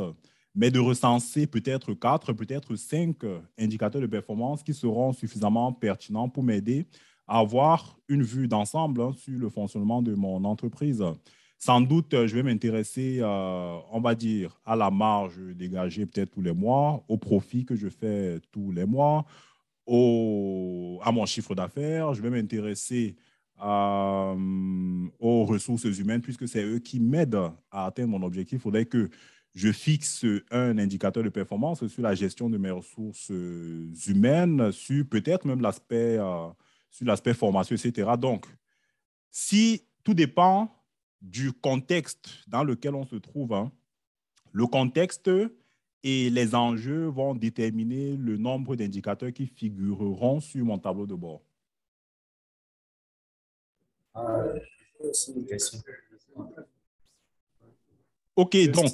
mais de recenser peut-être 4, peut-être 5 indicateurs de performance qui seront suffisamment pertinents pour m'aider à avoir une vue d'ensemble sur le fonctionnement de mon entreprise. Sans doute, je vais m'intéresser, on va dire, à la marge dégagée peut-être tous les mois, au profit que je fais tous les mois, à mon chiffre d'affaires. Je vais m'intéresser aux ressources humaines puisque c'est eux qui m'aident à atteindre mon objectif. Il faudrait que je fixe un indicateur de performance sur la gestion de mes ressources humaines, sur peut-être même sur l'aspect formation, etc. Donc, si tout dépend du contexte dans lequel on se trouve, le contexte et les enjeux vont déterminer le nombre d'indicateurs qui figureront sur mon tableau de bord. C'est une question. OK, donc,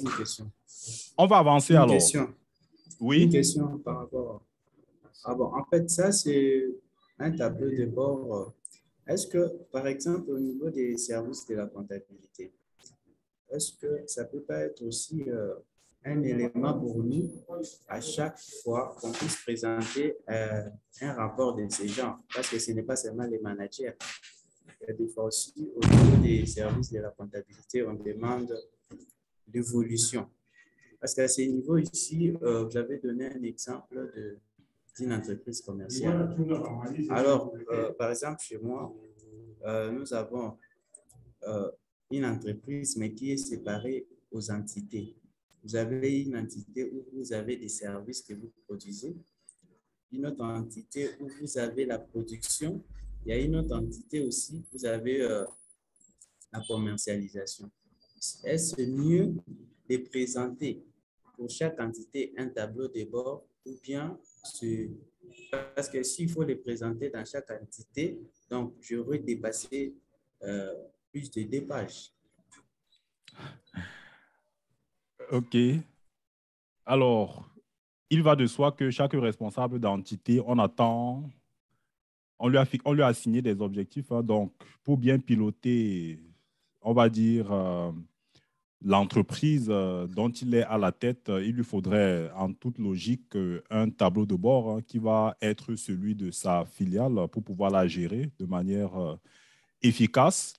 on va avancer alors. Question. Oui. Une question par rapport. Ah bon, en fait, ça, c'est un tableau de bord. Est-ce que, par exemple, au niveau des services de la comptabilité, est-ce que ça ne peut pas être aussi un élément pour nous à chaque fois qu'on puisse présenter un rapport de ce genre? Parce que ce n'est pas seulement les managers. Il y a des fois aussi, au niveau des services de la comptabilité, on demande l'évolution. Parce qu'à ce niveau ici, vous avez donné un exemple d'une entreprise commerciale. Alors, par exemple, chez moi, nous avons une entreprise, mais qui est séparée aux entités. Vous avez une entité où vous avez des services que vous produisez, une autre entité où vous avez la production, il y a une autre entité aussi, vous avez la commercialisation. Est-ce mieux de présenter pour chaque entité un tableau de bord ou bien parce que s'il faut les présenter dans chaque entité, donc j'aurais dépassé plus de 2 pages. OK. Alors, il va de soi que chaque responsable d'entité, on lui a assigné des objectifs. Donc, pour bien piloter, on va dire, l'entreprise dont il est à la tête, il lui faudrait en toute logique un tableau de bord qui va être celui de sa filiale pour pouvoir la gérer de manière efficace.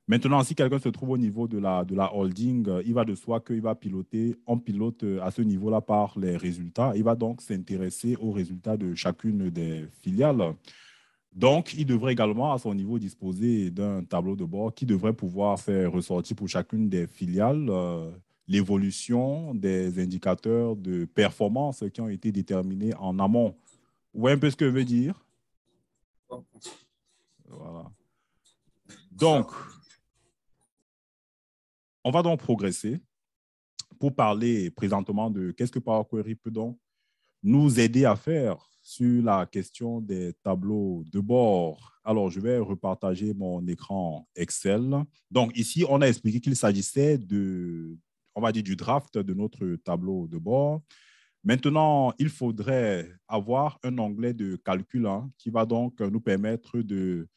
Maintenant, si quelqu'un se trouve au niveau de la holding, il va de soi qu'il va piloter, on pilote à ce niveau-là par les résultats. Il va donc s'intéresser aux résultats de chacune des filiales. Donc, il devrait également, à son niveau, disposer d'un tableau de bord qui devrait pouvoir faire ressortir pour chacune des filiales l'évolution des indicateurs de performance qui ont été déterminés en amont. Vous voyez un peu ce que je veux dire? Voilà. Donc, on va donc progresser pour parler présentement de qu'est-ce que Power Query peut donc nous aider à faire sur la question des tableaux de bord. Alors, je vais repartager mon écran Excel. Donc, ici, on a expliqué qu'il s'agissait on va dire, du draft de notre tableau de bord. Maintenant, il faudrait avoir un onglet de calcul qui va donc nous permettre de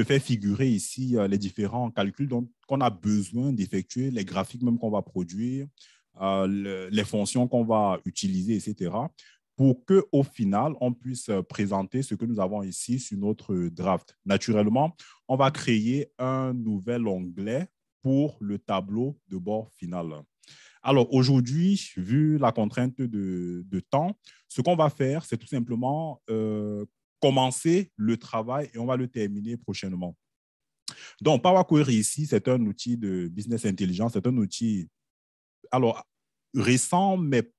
faire figurer ici les différents calculs qu'on a besoin d'effectuer, les graphiques même qu'on va produire, les fonctions qu'on va utiliser, etc., pour qu'au final, on puisse présenter ce que nous avons ici sur notre draft. Naturellement, on va créer un nouvel onglet pour le tableau de bord final. Alors, aujourd'hui, vu la contrainte de temps, ce qu'on va faire, c'est tout simplement commencer le travail et on va le terminer prochainement. Donc, Power Query ici, c'est un outil de business intelligence, c'est un outil récent, mais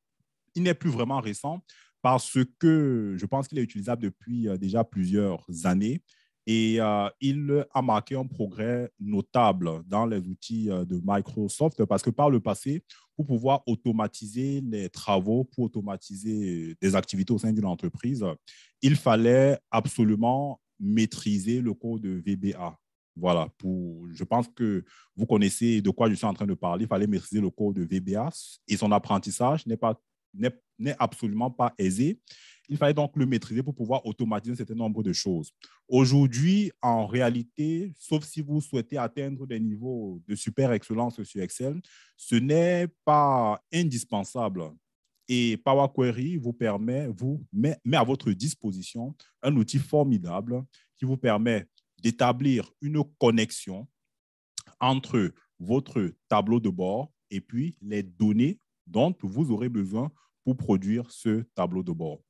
il n'est plus vraiment récent parce que je pense qu'il est utilisable depuis déjà plusieurs années et il a marqué un progrès notable dans les outils de Microsoft parce que par le passé, pour pouvoir automatiser les travaux, pour automatiser des activités au sein d'une entreprise, il fallait absolument maîtriser le code de VBA. Voilà, je pense que vous connaissez de quoi je suis en train de parler. Il fallait maîtriser le code de VBA et son apprentissage n'est absolument pas aisé. Il fallait donc le maîtriser pour pouvoir automatiser un certain nombre de choses. Aujourd'hui, en réalité, sauf si vous souhaitez atteindre des niveaux de super excellence sur Excel, ce n'est pas indispensable. Et Power Query vous met à votre disposition un outil formidable qui vous permet d'établir une connexion entre votre tableau de bord et puis les données dont vous aurez besoin pour produire ce tableau de bord.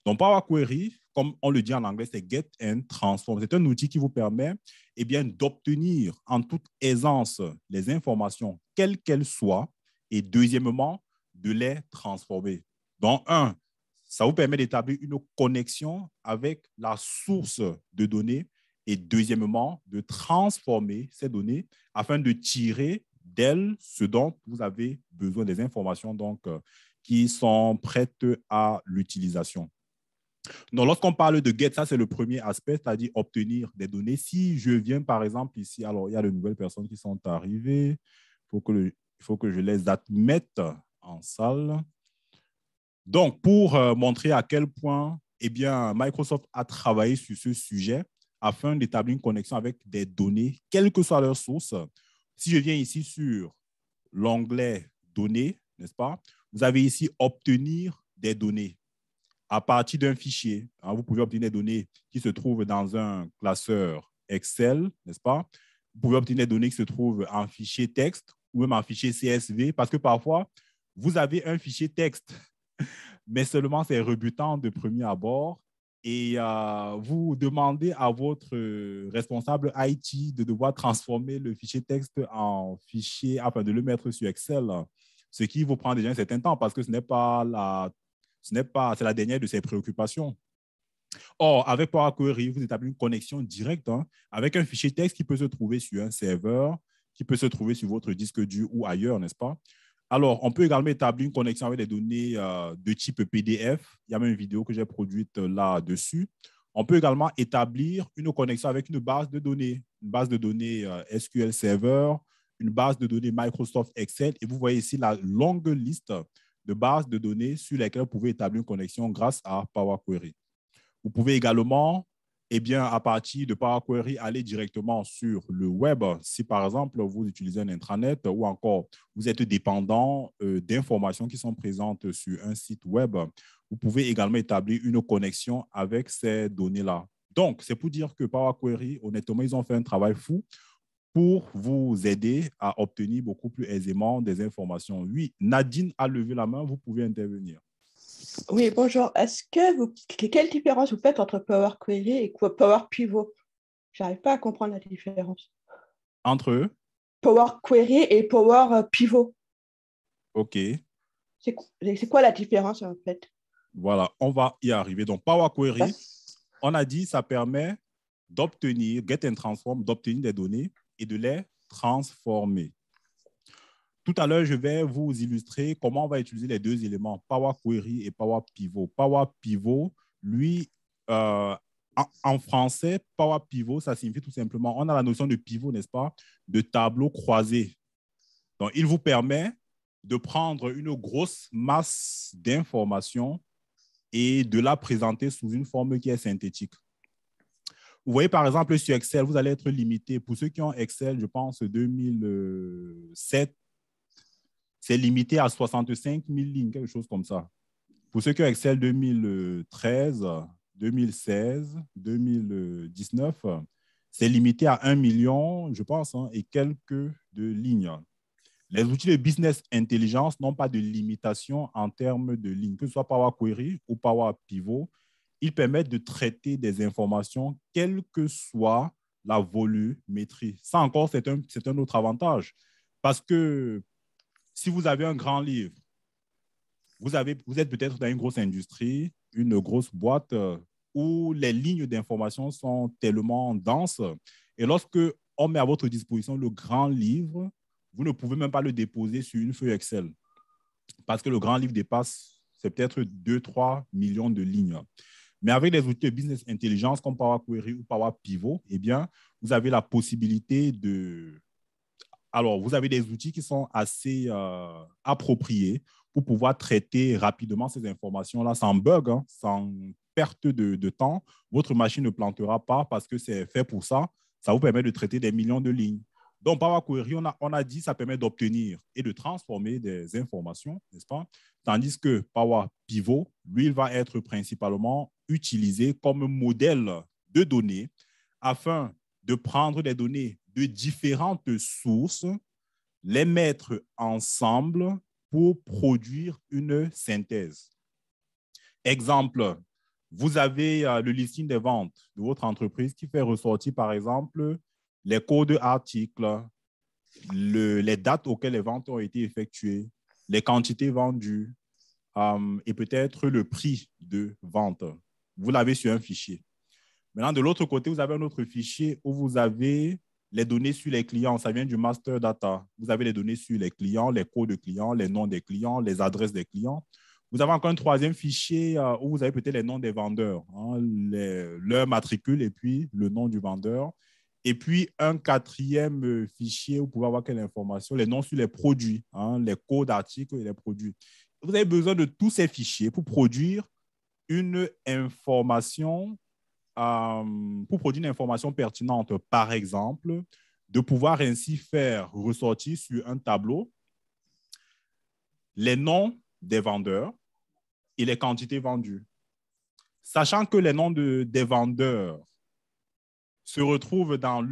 Donc, Power Query, comme on le dit en anglais, c'est Get and Transform. C'est un outil qui vous permet d'obtenir en toute aisance les informations, quelles qu'elles soient, et deuxièmement, de les transformer. Donc, ça vous permet d'établir une connexion avec la source de données et deuxièmement, de transformer ces données afin de tirer d'elles ce dont vous avez besoin, des informations donc, qui sont prêtes à l'utilisation. Donc, lorsqu'on parle de get, ça, c'est le premier aspect, c'est-à-dire obtenir des données. Si je viens, par exemple, ici, alors, il y a de nouvelles personnes qui sont arrivées. Il faut que je les admette en salle. Donc, pour montrer à quel point Microsoft a travaillé sur ce sujet afin d'établir une connexion avec des données, quelle que soit leur source. Si je viens ici sur l'onglet « Données », n'est-ce pas? Vous avez ici « Obtenir des données ». À partir d'un fichier, vous pouvez obtenir des données qui se trouvent dans un classeur Excel, n'est-ce pas? Vous pouvez obtenir des données qui se trouvent en fichier texte ou même en fichier CSV parce que parfois, vous avez un fichier texte, mais seulement c'est rebutant de premier abord et vous demandez à votre responsable IT de devoir transformer le fichier texte en fichier afin de le mettre sur Excel, ce qui vous prend déjà un certain temps parce que c'est la dernière de ses préoccupations. Or, avec Power Query, vous établissez une connexion directe avec un fichier texte qui peut se trouver sur un serveur, qui peut se trouver sur votre disque dur ou ailleurs, n'est-ce pas? Alors, on peut également établir une connexion avec des données de type PDF. Il y a même une vidéo que j'ai produite là-dessus. On peut également établir une connexion avec une base de données SQL Server, une base de données Microsoft Excel. Et vous voyez ici la longue liste de bases de données sur lesquelles vous pouvez établir une connexion grâce à Power Query. Vous pouvez également, à partir de Power Query, aller directement sur le web. Si, par exemple, vous utilisez un intranet ou encore vous êtes dépendant d'informations qui sont présentes sur un site web, vous pouvez également établir une connexion avec ces données-là. Donc, c'est pour dire que Power Query, honnêtement, ils ont fait un travail fou pour vous aider à obtenir beaucoup plus aisément des informations. Oui, Nadine a levé la main, vous pouvez intervenir. Oui, bonjour. Quelle différence vous faites entre Power Query et Power Pivot? Je n'arrive pas à comprendre la différence. Entre eux? Power Query et Power Pivot. OK. C'est quoi la différence en fait? Voilà, on va y arriver. Donc, Power Query, on a dit, ça permet d'obtenir, get and transform, d'obtenir des données et de les transformer. Tout à l'heure, je vais vous illustrer comment on va utiliser les deux éléments, Power Query et Power Pivot. Power Pivot, lui, en français, Power Pivot, ça signifie tout simplement, on a la notion de pivot, n'est-ce pas, de tableau croisé. Donc, il vous permet de prendre une grosse masse d'informations et de la présenter sous une forme qui est synthétique. Vous voyez, par exemple, sur Excel, vous allez être limité. Pour ceux qui ont Excel, je pense, 2007, c'est limité à 65 000 lignes, quelque chose comme ça. Pour ceux qui ont Excel 2013, 2016, 2019, c'est limité à 1 million, je pense, et quelques de lignes. Les outils de business intelligence n'ont pas de limitation en termes de lignes, que ce soit Power Query ou Power Pivot. Ils permettent de traiter des informations, quelle que soit la volumétrie. Ça encore, c'est un autre avantage. Parce que si vous avez un grand livre, vous êtes peut-être dans une grosse industrie, une grosse boîte où les lignes d'information sont tellement denses. Et lorsque on met à votre disposition le grand livre, vous ne pouvez même pas le déposer sur une feuille Excel. Parce que le grand livre dépasse, c'est peut-être 2-3 millions de lignes. Mais avec les outils de business intelligence comme Power Query ou Power Pivot, eh bien, vous avez la possibilité de... Alors, vous avez des outils qui sont assez appropriés pour pouvoir traiter rapidement ces informations-là sans bug, sans perte de temps. Votre machine ne plantera pas parce que c'est fait pour ça. Ça vous permet de traiter des millions de lignes. Donc, Power Query, on a dit, ça permet d'obtenir et de transformer des informations, n'est-ce pas? Tandis que Power Pivot, lui, il va être principalement utilisé comme modèle de données afin de prendre des données de différentes sources, les mettre ensemble pour produire une synthèse. Exemple, vous avez le listing des ventes de votre entreprise qui fait ressortir, par exemple, les codes articles, les dates auxquelles les ventes ont été effectuées, les quantités vendues et peut-être le prix de vente. Vous l'avez sur un fichier. Maintenant, de l'autre côté, vous avez un autre fichier où vous avez les données sur les clients. Ça vient du master data. Vous avez les données sur les clients, les codes de clients, les noms des clients, les adresses des clients. Vous avez encore un troisième fichier où vous avez peut-être les noms des vendeurs, leur matricule et puis le nom du vendeur. Et puis, un quatrième fichier où vous pouvez avoir quelle information? Les noms sur les produits, les codes d'articles et les produits. Vous avez besoin de tous ces fichiers pour produire une information pertinente. Par exemple, de pouvoir ainsi faire ressortir sur un tableau les noms des vendeurs et les quantités vendues. Sachant que les noms des vendeurs se retrouvent dans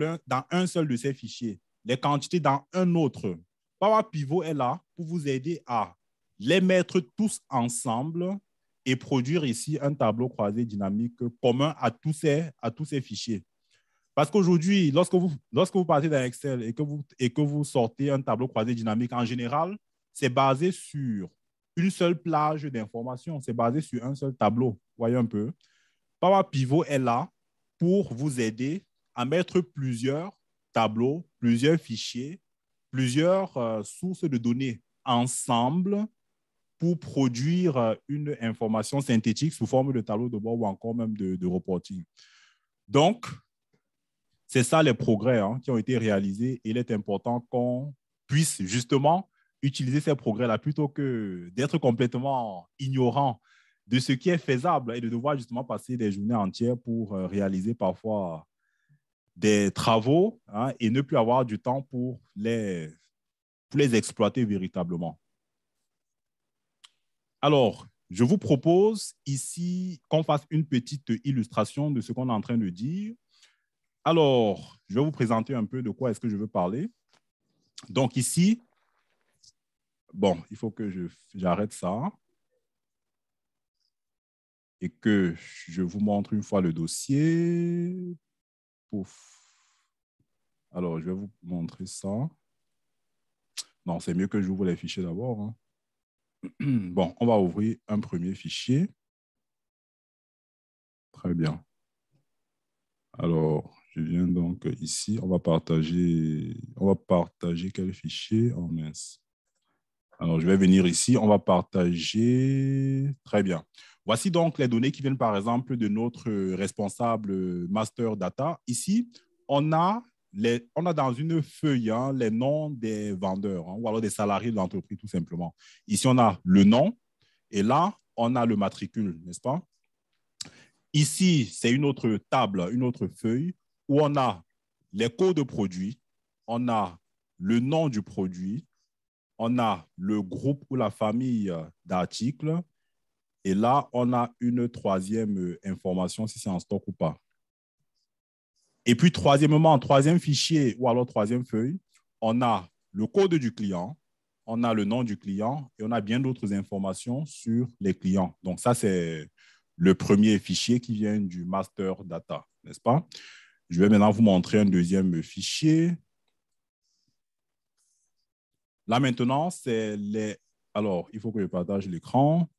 un seul de ces fichiers, les quantités dans un autre. Power Pivot est là pour vous aider à les mettre tous ensemble et produire ici un tableau croisé dynamique commun à tous ces fichiers. Parce qu'aujourd'hui, lorsque vous partez dans Excel et que vous sortez un tableau croisé dynamique, en général, c'est basé sur une seule plage d'informations, c'est basé sur un seul tableau. Voyez un peu. Power Pivot est là pour vous aider à mettre plusieurs tableaux, plusieurs fichiers, plusieurs sources de données ensemble pour produire une information synthétique sous forme de tableau de bord ou encore même de reporting. Donc, c'est ça les progrès qui ont été réalisés et il est important qu'on puisse justement utiliser ces progrès-là plutôt que d'être complètement ignorant de ce qui est faisable et de devoir justement passer des journées entières pour réaliser parfois des travaux et ne plus avoir du temps pour les exploiter véritablement. Alors, je vous propose ici qu'on fasse une petite illustration de ce qu'on est en train de dire. Alors, je vais vous présenter un peu de quoi est-ce que je veux parler. Donc ici, bon, il faut que j'arrête ça et que je vous montre une fois le dossier. Pouf. Alors, je vais vous montrer ça. Non, c'est mieux que j'ouvre les fichiers d'abord. Hein. Bon, on va ouvrir un premier fichier. Très bien. Alors, je viens donc ici. On va partager quel fichier? Oh mince. Alors, je vais venir ici. On va partager. Très bien. Voici donc les données qui viennent, par exemple, de notre responsable master data. Ici, on a dans une feuille hein, les noms des vendeurs hein, ou alors des salariés de l'entreprise, tout simplement. Ici, on a le nom et là, on a le matricule, n'est-ce pas? Ici, c'est une autre table, une autre feuille où on a les codes de produits, on a le nom du produit, on a le groupe ou la famille d'articles et là, on a une troisième information si c'est en stock ou pas. Et puis, troisième fichier ou alors troisième feuille, on a le code du client, on a le nom du client et on a bien d'autres informations sur les clients. Donc, ça, c'est le premier fichier qui vient du master data, n'est-ce pas? Je vais maintenant vous montrer un deuxième fichier. Là, maintenant, c'est les... Alors, il faut que je partage l'écran.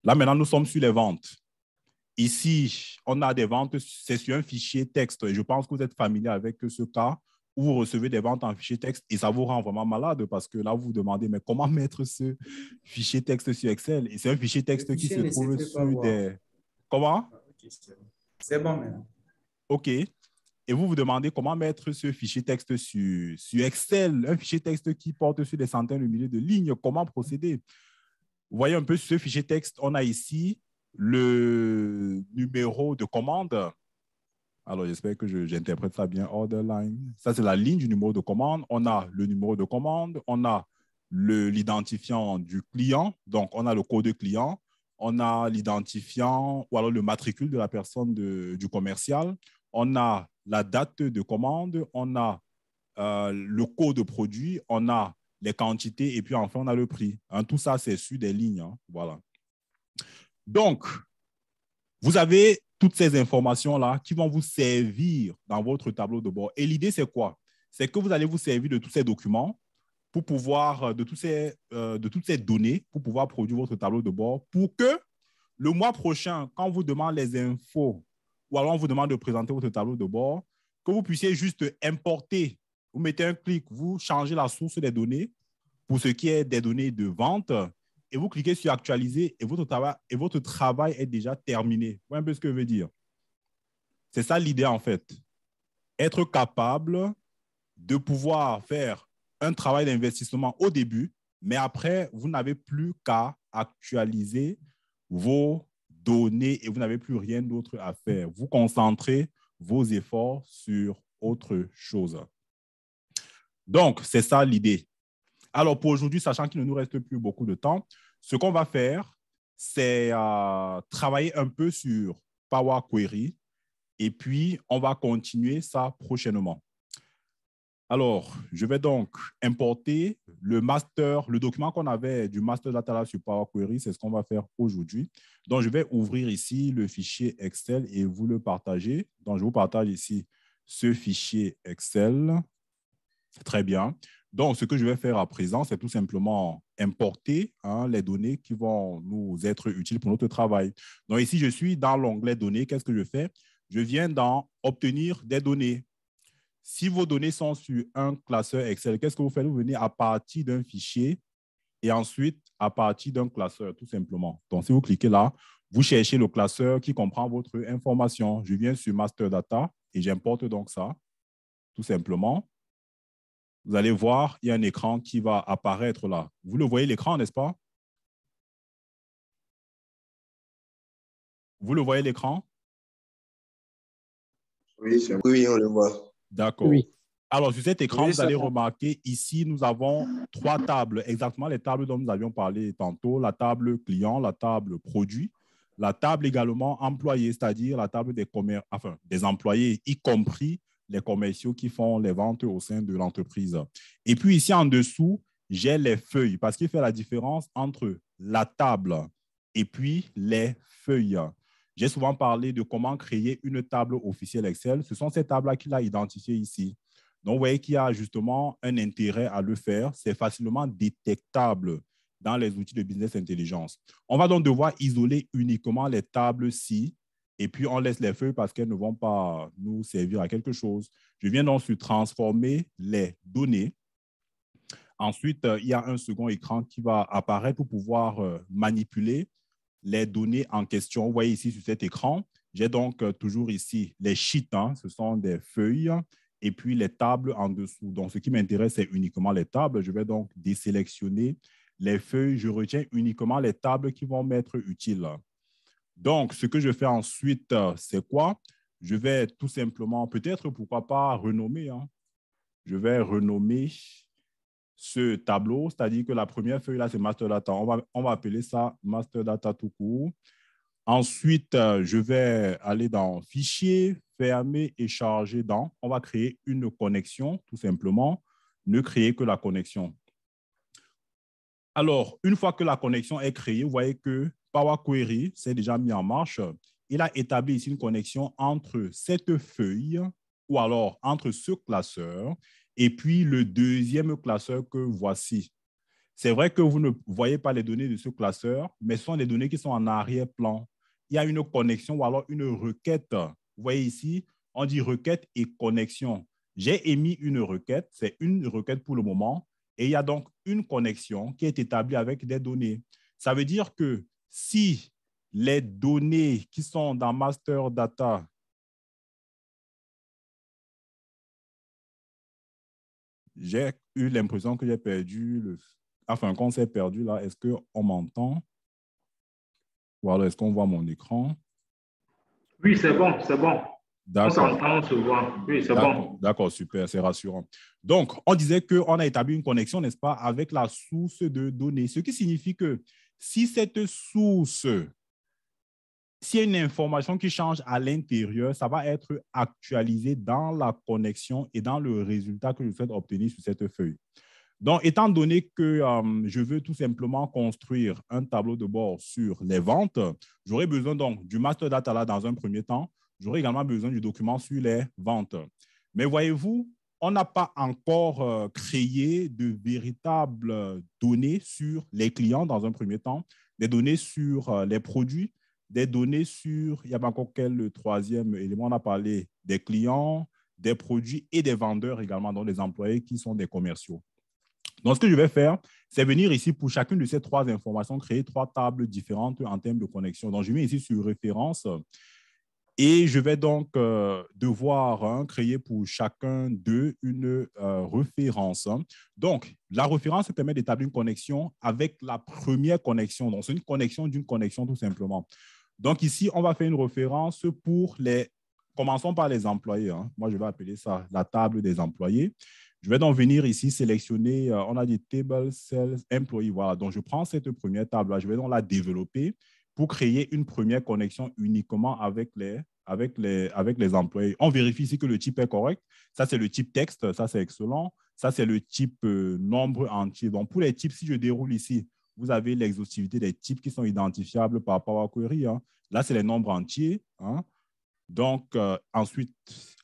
Là, maintenant, nous sommes sur les ventes. Ici, on a des ventes, c'est sur un fichier texte. Et je pense que vous êtes familier avec ce cas où vous recevez des ventes en fichier texte et ça vous rend vraiment malade parce que là, vous vous demandez, mais comment mettre ce fichier texte sur Excel? Et c'est un fichier texte qui se trouve sur des... Comment? C'est bon maintenant. OK. Et vous vous demandez comment mettre ce fichier texte sur Excel, un fichier texte qui porte sur des centaines de milliers de lignes. Comment procéder? Vous voyez un peu sur ce fichier texte, on a ici le numéro de commande. Alors, j'espère que j'interprète ça bien. Order line. Ça, c'est la ligne du numéro de commande. On a le numéro de commande. On a l'identifiant du client. Donc, on a le code client. On a l'identifiant ou alors le matricule de la personne du commercial. On a la date de commande. On a le code produit. On a les quantités. Et puis, enfin, on a le prix. Hein, tout ça, c'est sur des lignes. Hein, voilà. Donc, vous avez toutes ces informations-là qui vont vous servir dans votre tableau de bord. Et l'idée, c'est quoi? C'est que vous allez vous servir de tous ces documents pour pouvoir, de toutes ces données, pour pouvoir produire votre tableau de bord pour que le mois prochain, quand on vous demande les infos ou alors on vous demande de présenter votre tableau de bord, que vous puissiez juste importer. Vous mettez un clic, vous changez la source des données pour ce qui est des données de vente et vous cliquez sur actualiser et votre travail est déjà terminé. Vous voyez un peu ce que je veux dire? C'est ça l'idée en fait. Être capable de pouvoir faire un travail d'investissement au début, mais après, vous n'avez plus qu'à actualiser vos données et vous n'avez plus rien d'autre à faire. Vous concentrez vos efforts sur autre chose. Donc, c'est ça l'idée. Alors, pour aujourd'hui, sachant qu'il ne nous reste plus beaucoup de temps, ce qu'on va faire, c'est travailler un peu sur Power Query et puis on va continuer ça prochainement. Alors, je vais donc importer le document qu'on avait du master data sur Power Query, c'est ce qu'on va faire aujourd'hui. Donc, je vais ouvrir ici le fichier Excel et vous le partager. Donc, je vous partage ici ce fichier Excel. C'est très bien. Donc, ce que je vais faire à présent, c'est tout simplement importer les données qui vont nous être utiles pour notre travail. Donc, ici, je suis dans l'onglet données. Qu'est-ce que je fais? Je viens dans obtenir des données. Si vos données sont sur un classeur Excel, qu'est-ce que vous faites? Vous venez à partir d'un fichier et ensuite à partir d'un classeur, tout simplement. Donc, si vous cliquez là, vous cherchez le classeur qui comprend votre information. Je viens sur Master Data et j'importe donc ça, tout simplement. Vous allez voir, il y a un écran qui va apparaître là. Vous le voyez l'écran, n'est-ce pas? Vous le voyez l'écran? Oui, on le voit. D'accord. Oui. Alors, sur cet écran, Oui, vous allez remarquer, ici, nous avons 3 tables, exactement les tables dont nous avions parlé tantôt, la table client, la table produit, la table également employé, c'est-à-dire la table des employés, y compris les commerciaux qui font les ventes au sein de l'entreprise. Et puis ici, en dessous, j'ai les feuilles, parce qu'il fait la différence entre la table et puis les feuilles. J'ai souvent parlé de comment créer une table officielle Excel. Ce sont ces tables-là qu'il a identifiées ici. Donc, vous voyez qu'il y a justement un intérêt à le faire. C'est facilement détectable dans les outils de business intelligence. On va donc devoir isoler uniquement les tables-ci et puis on laisse les feuilles parce qu'elles ne vont pas nous servir à quelque chose. Je viens donc sur transformer les données. Ensuite, il y a un second écran qui va apparaître pour pouvoir manipuler les données en question. Vous voyez ici sur cet écran, j'ai donc toujours ici les sheets, hein, ce sont des feuilles, et puis les tables en dessous. Donc, ce qui m'intéresse, c'est uniquement les tables. Je vais donc désélectionner les feuilles. Je retiens uniquement les tables qui vont m'être utiles. Donc, ce que je fais ensuite, c'est quoi? Je vais tout simplement, peut-être, pourquoi pas, renommer. Hein. Je vais renommer ce tableau, c'est-à-dire que la première feuille, là, c'est Master Data. On va appeler ça Master Data tout court. Ensuite, je vais aller dans Fichier, fermer et charger dans. On va créer une connexion, tout simplement. Ne créer que la connexion. Alors, une fois que la connexion est créée, vous voyez que Power Query s'est déjà mis en marche. Il a établi ici une connexion entre cette feuille ou alors entre ce classeur et puis le deuxième classeur que voici. C'est vrai que vous ne voyez pas les données de ce classeur, mais ce sont des données qui sont en arrière-plan. Il y a une connexion ou alors une requête. Vous voyez ici, on dit requête et connexion. J'ai émis une requête, c'est une requête pour le moment, et il y a donc une connexion qui est établie avec des données. Ça veut dire que si les données qui sont dans Master Data j'ai eu l'impression que j'ai perdu Enfin, quand c'est perdu là, est-ce qu'on m'entend? Ou alors est-ce qu'on voit mon écran? Oui, c'est bon, c'est bon. On s'entend, on se voit. Oui, c'est bon. D'accord, super, c'est rassurant. Donc, on disait qu'on a établi une connexion, n'est-ce pas, avec la source de données. Ce qui signifie que si cette source, s'il y a une information qui change à l'intérieur, ça va être actualisé dans la connexion et dans le résultat que je souhaite obtenir sur cette feuille. Donc, étant donné que je veux tout simplement construire un tableau de bord sur les ventes, j'aurai besoin donc du master data là dans un premier temps. J'aurai également besoin du document sur les ventes. Mais voyez-vous, on n'a pas encore créé de véritables données sur les clients dans un premier temps, des données sur les produits, des données sur, il y a encore quel troisième élément, on a parlé des clients, des produits et des vendeurs également, donc les employés qui sont des commerciaux. Donc, ce que je vais faire, c'est venir ici pour chacune de ces trois informations, créer trois tables différentes en termes de connexion. Donc, je viens ici sur référence et je vais donc devoir créer pour chacun d'eux une référence. Donc, la référence permet d'établir une connexion avec la première connexion. Donc, c'est une connexion d'une connexion tout simplement. Donc, ici, on va faire une référence pour les… Commençons par les employés. Hein. Moi, je vais appeler ça la table des employés. Je vais donc venir ici sélectionner, on a dit Table Sales Employee. Voilà, donc je prends cette première table-là, je vais donc la développer pour créer une première connexion uniquement avec les employés. On vérifie ici que le type est correct. Ça, c'est le type texte, ça, c'est excellent. Ça, c'est le type nombre entier. Donc, pour les types, si je déroule ici, vous avez l'exhaustivité des types qui sont identifiables par Power Query. Hein. Là, c'est les nombres entiers. Hein. Donc, ensuite,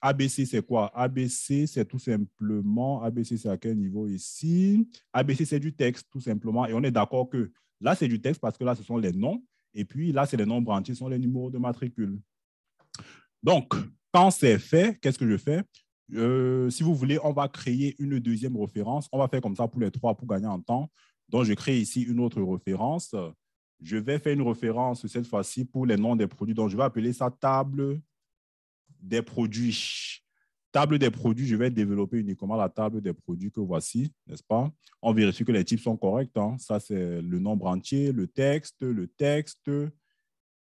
ABC, c'est quoi? ABC, c'est tout simplement, ABC, c'est à quel niveau ici? ABC, c'est du texte, tout simplement. Et on est d'accord que là, c'est du texte parce que là, ce sont les noms. Et puis là, c'est les nombres entiers, ce sont les numéros de matricule. Donc, quand c'est fait, qu'est-ce que je fais? Si vous voulez, on va créer une deuxième référence. On va faire comme ça pour les trois pour gagner en temps. Donc, je crée ici une autre référence. Je vais faire une référence cette fois-ci pour les noms des produits. Donc, je vais appeler ça table des produits. Table des produits, je vais développer uniquement la table des produits que voici, n'est-ce pas? On vérifie que les types sont corrects. Hein. Ça, c'est le nombre entier, le texte.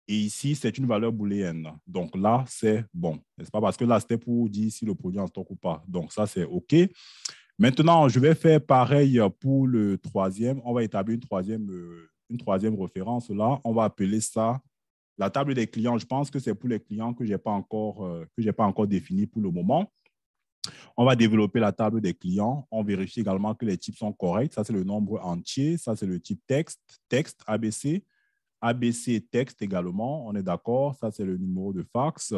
Et ici, c'est une valeur booléenne. Donc là, c'est bon, n'est-ce pas? Parce que là, c'était pour dire si le produit est en stock ou pas. Donc ça, c'est OK. Maintenant, je vais faire pareil pour le troisième. On va établir une troisième référence là. On va appeler ça la table des clients. Je pense que c'est pour les clients que je n'ai pas encore défini pour le moment. On va développer la table des clients. On vérifie également que les types sont corrects. Ça, c'est le nombre entier. Ça, c'est le type texte ABC. ABC texte également. On est d'accord. Ça, c'est le numéro de fax.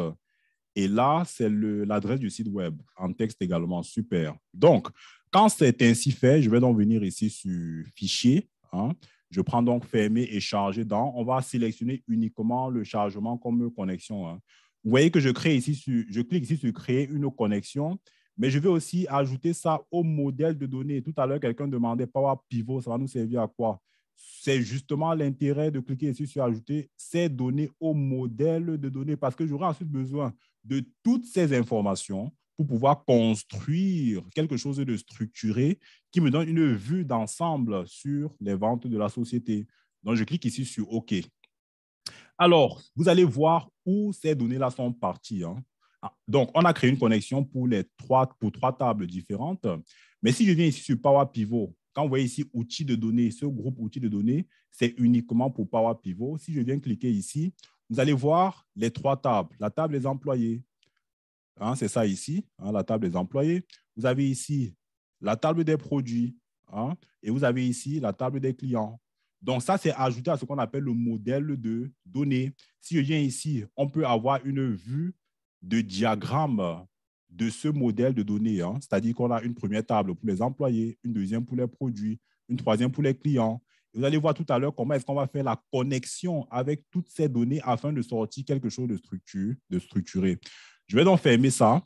Et là, c'est l'adresse du site web, en texte également. Super. Donc, quand c'est ainsi fait, je vais donc venir ici sur Fichier. Hein. Je prends donc Fermer et Charger dans. On va sélectionner uniquement le chargement comme connexion. Hein. Vous voyez que je clique ici sur Créer une connexion, mais je vais aussi ajouter ça au modèle de données. Tout à l'heure, quelqu'un demandait Power Pivot, ça va nous servir à quoi? C'est justement l'intérêt de cliquer ici sur Ajouter ces données au modèle de données parce que j'aurai ensuite besoin de toutes ces informations pour pouvoir construire quelque chose de structuré qui me donne une vue d'ensemble sur les ventes de la société. Donc, je clique ici sur OK. Alors, vous allez voir où ces données-là sont parties. Hein. Donc, on a créé une connexion pour trois tables différentes. Mais si je viens ici sur Power Pivot, quand vous voyez ici outils de données, ce groupe outils de données, c'est uniquement pour Power Pivot. Si je viens cliquer ici, vous allez voir les trois tables. La table des employés, hein, c'est ça ici, hein, la table des employés. Vous avez ici la table des produits, hein, et vous avez ici la table des clients. Donc, ça, c'est ajouté à ce qu'on appelle le modèle de données. Si je viens ici, on peut avoir une vue de diagramme de ce modèle de données. Hein. C'est-à-dire qu'on a une première table pour les employés, une deuxième pour les produits, une troisième pour les clients. Et vous allez voir tout à l'heure comment est-ce qu'on va faire la connexion avec toutes ces données afin de sortir quelque chose de structuré. Je vais donc fermer ça.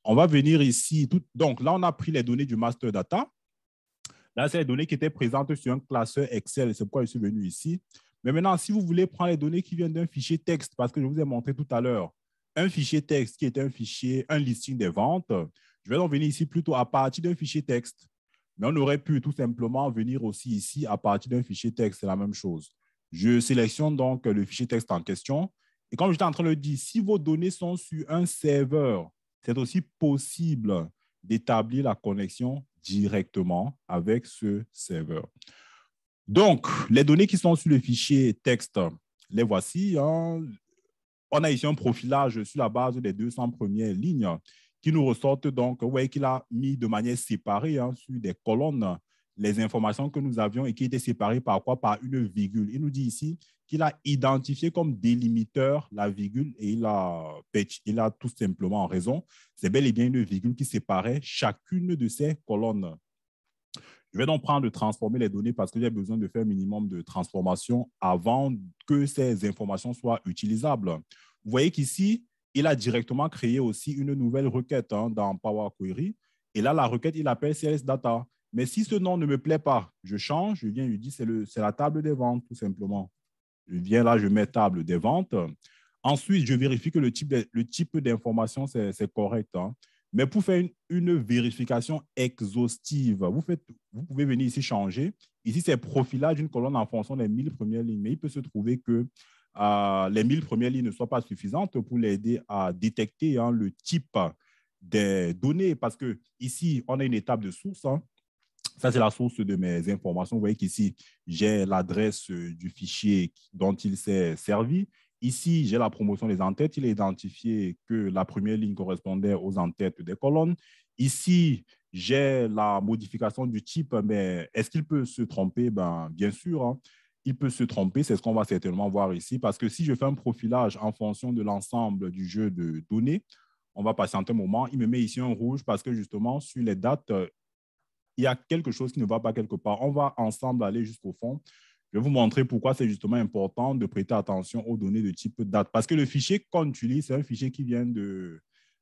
On va venir ici. Donc, là, on a pris les données du master data. Là, c'est les données qui étaient présentes sur un classeur Excel. C'est pourquoi je suis venu ici. Mais maintenant, si vous voulez prendre les données qui viennent d'un fichier texte, parce que je vous ai montré tout à l'heure, un fichier texte qui est un listing des ventes, je vais donc venir ici plutôt à partir d'un fichier texte. Mais on aurait pu tout simplement venir aussi ici à partir d'un fichier texte. C'est la même chose. Je sélectionne donc le fichier texte en question. Et comme j'étais en train de le dire, si vos données sont sur un serveur, c'est aussi possible d'établir la connexion directement avec ce serveur. Donc, les données qui sont sur le fichier texte, les voici. Hein. On a ici un profilage sur la base des 200 premières lignes qui nous ressortent donc, vous voyez qu'il a mis de manière séparée hein, sur des colonnes les informations que nous avions et qui étaient séparées par quoi? Par une virgule. Il nous dit ici qu'il a identifié comme délimiteur la virgule et il a tout simplement raison. C'est bel et bien une virgule qui séparait chacune de ces colonnes. Je vais donc prendre de transformer les données parce que j'ai besoin de faire un minimum de transformation avant que ces informations soient utilisables. Vous voyez qu'ici, il a directement créé aussi une nouvelle requête hein, dans Power Query. Et là, la requête, il appelle CLS Data. Mais si ce nom ne me plaît pas, je change, je viens, je dis c'est la table des ventes, tout simplement. Je viens là, je mets table des ventes. Ensuite, je vérifie que le type d'information, c'est correct. Hein. Mais pour faire une vérification exhaustive, vous pouvez venir ici changer. Ici, c'est profilage d'une colonne en fonction des 1000 premières lignes. Mais il peut se trouver que les 1000 premières lignes ne soient pas suffisantes pour l'aider à détecter hein, le type des données. Parce que ici, on a une étape de source. Hein. Ça, c'est la source de mes informations. Vous voyez qu'ici, j'ai l'adresse du fichier dont il s'est servi. Ici, j'ai la promotion des en-têtes. Il a identifié que la première ligne correspondait aux en-têtes des colonnes. Ici, j'ai la modification du type, mais est-ce qu'il peut se tromper? Bien sûr, hein. Il peut se tromper. C'est ce qu'on va certainement voir ici. Parce que si je fais un profilage en fonction de l'ensemble du jeu de données, on va patienter un moment. Il me met ici un rouge parce que justement, sur les dates, il y a quelque chose qui ne va pas quelque part. On va ensemble aller jusqu'au fond. Je vais vous montrer pourquoi c'est justement important de prêter attention aux données de type date. Parce que le fichier qu'on utilise, c'est un fichier qui vient de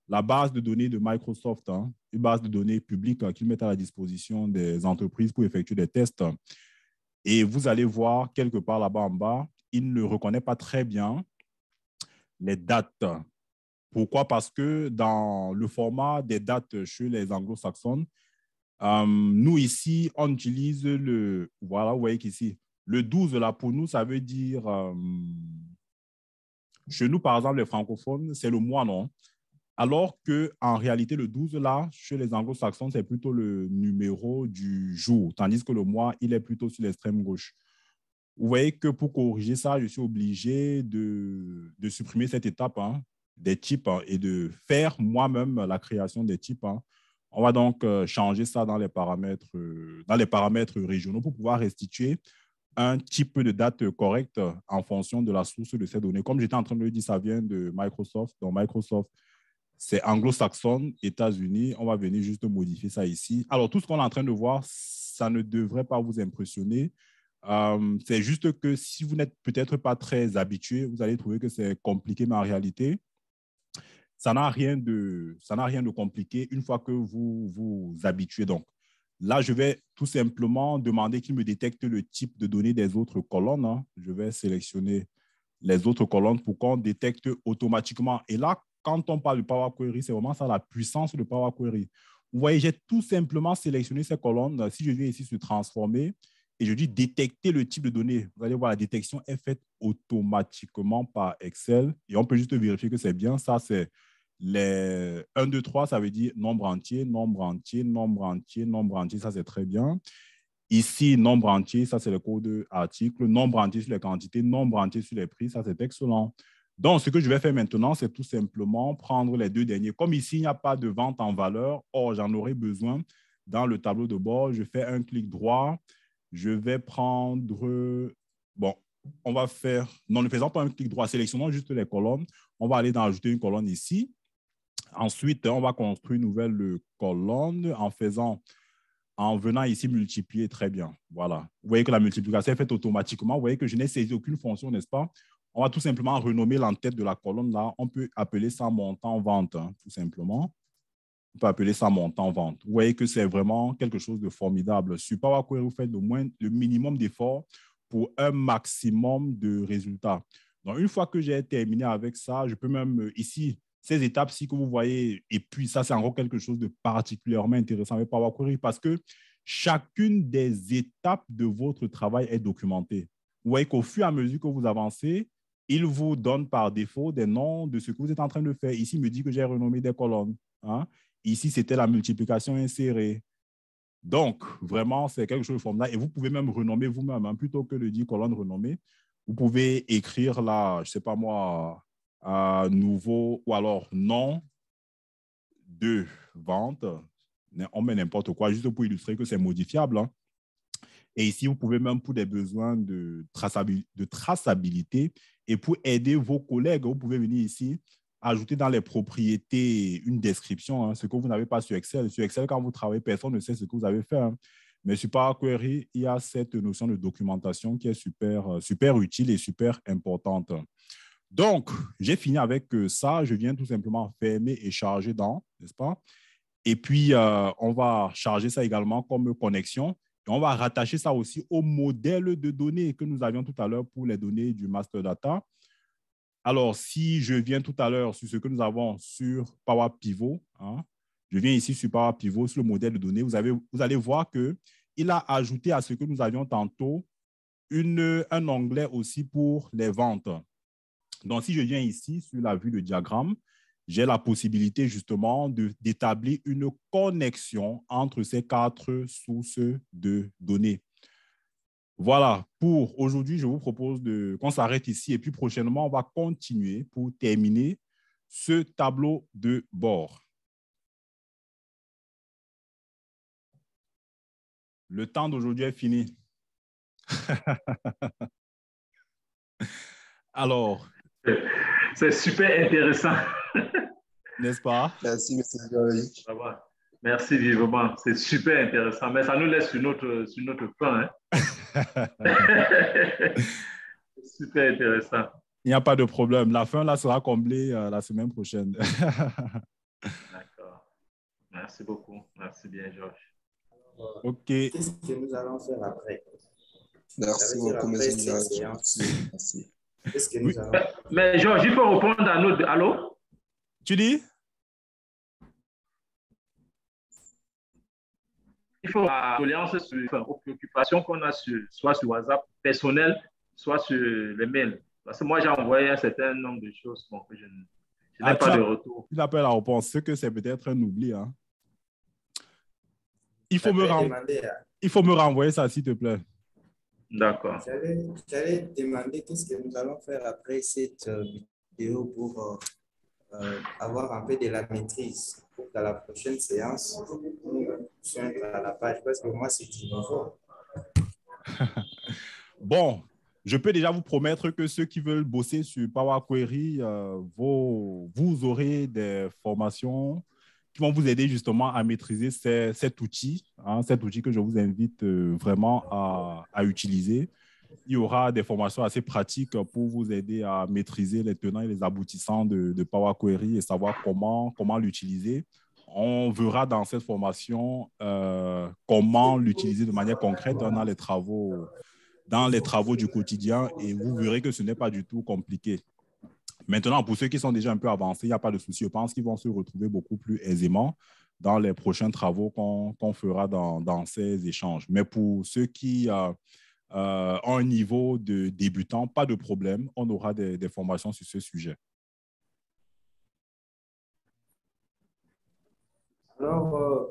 la base de données de Microsoft, hein, une base de données publique qu'ils mettent à la disposition des entreprises pour effectuer des tests. Et vous allez voir quelque part là-bas en bas, il ne reconnaît pas très bien les dates. Pourquoi? Parce que dans le format des dates chez les anglo-saxons, nous, ici, on utilise voilà, vous voyez qu'ici, le 12, là, pour nous, ça veut dire, chez nous, par exemple, les francophones, c'est le mois, non? Alors qu'en réalité, le 12, là, chez les anglo-saxons, c'est plutôt le numéro du jour, tandis que le mois, il est plutôt sur l'extrême gauche. Vous voyez que pour corriger ça, je suis obligé de supprimer cette étape hein, des types hein, et de faire moi-même la création des types. Hein. On va donc changer ça dans les paramètres régionaux pour pouvoir restituer un type de date correcte en fonction de la source de ces données. Comme j'étais en train de le dire, ça vient de Microsoft. Donc, Microsoft c'est anglo-saxon, États-Unis. On va venir juste modifier ça ici. Alors, tout ce qu'on est en train de voir, ça ne devrait pas vous impressionner. C'est juste que si vous n'êtes peut-être pas très habitué, vous allez trouver que c'est compliqué, mais en réalité, ça n'a rien de compliqué une fois que vous vous habituez. Donc, là, je vais tout simplement demander qu'il me détecte le type de données des autres colonnes, hein. Je vais sélectionner les autres colonnes pour qu'on détecte automatiquement. Et là, quand on parle de Power Query, c'est vraiment ça la puissance de Power Query. Vous voyez, j'ai tout simplement sélectionné ces colonnes. Si je viens ici se transformer et je dis détecter le type de données, vous allez voir, la détection est faite automatiquement par Excel. Et on peut juste vérifier que c'est bien. Ça, c'est les 1, 2, 3, ça veut dire nombre entier, nombre entier, nombre entier, nombre entier. Ça, c'est très bien. Ici, nombre entier, ça, c'est le code article. Nombre entier sur les quantités, nombre entier sur les prix, ça, c'est excellent. Donc, ce que je vais faire maintenant, c'est tout simplement prendre les deux derniers. Comme ici, il n'y a pas de vente en valeur, or, j'en aurai besoin dans le tableau de bord. Je fais un clic droit. Je vais prendre... Bon, on va faire... Non, ne faisons pas un clic droit. Sélectionnons juste les colonnes. On va aller dans ajouter une colonne ici. Ensuite, on va construire une nouvelle colonne en venant ici multiplier. Très bien. Voilà. Vous voyez que la multiplication est faite automatiquement. Vous voyez que je n'ai saisi aucune fonction, n'est-ce pas? On va tout simplement renommer l'entête de la colonne là. On peut appeler ça montant vente, hein, tout simplement. On peut appeler ça montant vente. Vous voyez que c'est vraiment quelque chose de formidable. Sur Power Query, vous faites le minimum d'efforts pour un maximum de résultats. Donc, une fois que j'ai terminé avec ça, je peux même ici, ces étapes-ci que vous voyez, et puis ça, c'est encore quelque chose de particulièrement intéressant avec Power Query parce que chacune des étapes de votre travail est documentée. Vous voyez qu'au fur et à mesure que vous avancez, il vous donne par défaut des noms de ce que vous êtes en train de faire. Ici, il me dit que j'ai renommé des colonnes. Hein? Ici, c'était la multiplication insérée. Donc, vraiment, c'est quelque chose de formidable. Et vous pouvez même renommer vous-même, hein, plutôt que de dire colonne renommée. Vous pouvez écrire là, je ne sais pas moi, nouveau ou alors nom de vente. On met n'importe quoi, juste pour illustrer que c'est modifiable. Hein. Et ici, vous pouvez même, pour des besoins de traçabilité et pour aider vos collègues, vous pouvez venir ici, ajouter dans les propriétés une description, hein, ce que vous n'avez pas sur Excel. Sur Excel, quand vous travaillez, personne ne sait ce que vous avez fait. Hein. Mais sur Power Query, il y a cette notion de documentation qui est super utile et super importante. Donc, j'ai fini avec ça. Je viens tout simplement fermer et charger dans, n'est-ce pas? Et puis, on va charger ça également comme connexion. Et on va rattacher ça aussi au modèle de données que nous avions tout à l'heure pour les données du master data. Alors, si je viens tout à l'heure sur ce que nous avons sur Power Pivot, hein, je viens ici sur Power Pivot, sur le modèle de données, vous allez voir qu'il a ajouté à ce que nous avions tantôt un onglet aussi pour les ventes. Donc, si je viens ici sur la vue de diagramme, j'ai la possibilité justement d'établir une connexion entre ces 4 sources de données. Voilà, pour aujourd'hui, je vous propose qu'on s'arrête ici et puis prochainement, on va continuer pour terminer ce tableau de bord. Le temps d'aujourd'hui est fini. Alors. C'est super intéressant. N'est-ce pas? Merci, M. Georges. Ça va. Merci vivement. C'est super intéressant. Mais ça nous laisse sur notre fin. Hein? Super intéressant. Il n'y a pas de problème. La fin là sera comblée la semaine prochaine. D'accord. Merci beaucoup. Merci bien, Georges. OK. Qu'est-ce que nous allons faire après? Merci beaucoup, M. Georges. Merci. Qu'est-ce que nous allons faire? Mais Georges, il faut répondre à notre... Allô? Tu dis? Il faut aux préoccupations qu'on a soit sur WhatsApp personnel, soit sur les mails. Parce que moi, j'ai envoyé un certain nombre de choses que je n'ai pas de retour. Tu n'as pas la réponse, ce que c'est peut-être un oubli. Hein. Il faut me renvoyer ça, s'il te plaît. D'accord. J'allais demander qu'est-ce que nous allons faire après cette vidéo pour avoir un peu de la maîtrise pour qu'à la prochaine séance, nous soyons à la page parce que moi, c'est du nouveau. Bon, je peux déjà vous promettre que ceux qui veulent bosser sur Power Query, vous aurez des formations qui vont vous aider justement à maîtriser cet outil que je vous invite vraiment à utiliser. Il y aura des formations assez pratiques pour vous aider à maîtriser les tenants et les aboutissants de Power Query et savoir comment l'utiliser. On verra dans cette formation comment l'utiliser de manière concrète dans les travaux du quotidien et vous verrez que ce n'est pas du tout compliqué. Maintenant, pour ceux qui sont déjà un peu avancés, il n'y a pas de souci. Je pense qu'ils vont se retrouver beaucoup plus aisément dans les prochains travaux qu'on fera dans ces échanges. Mais pour ceux qui ont un niveau de débutant, pas de problème. On aura des formations sur ce sujet. Alors,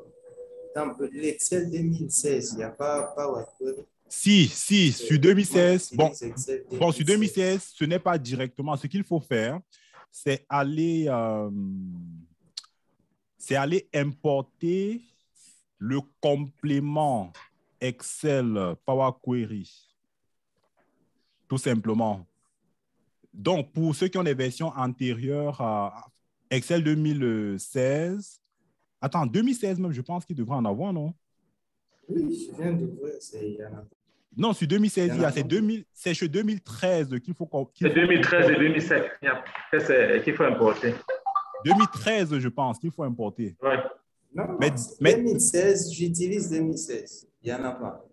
dans l'Excel 2016, il n'y a pas Power Query? Si, sur 2016, sur 2016, ce n'est pas directement. Ce qu'il faut faire, c'est aller importer le complément Excel Power Query, tout simplement. Donc, pour ceux qui ont des versions antérieures à Excel 2016, attends, 2016 même, je pense qu'il devrait en avoir, non? Oui, je viens de voir, non, sur 2016, c'est sur 2013 qu'il faut... C'est 2013 et 2007 qu'il faut importer. 2013, je pense qu'il faut importer. Ouais. Non, mais 2016, j'utilise 2016. Il n'y en a pas.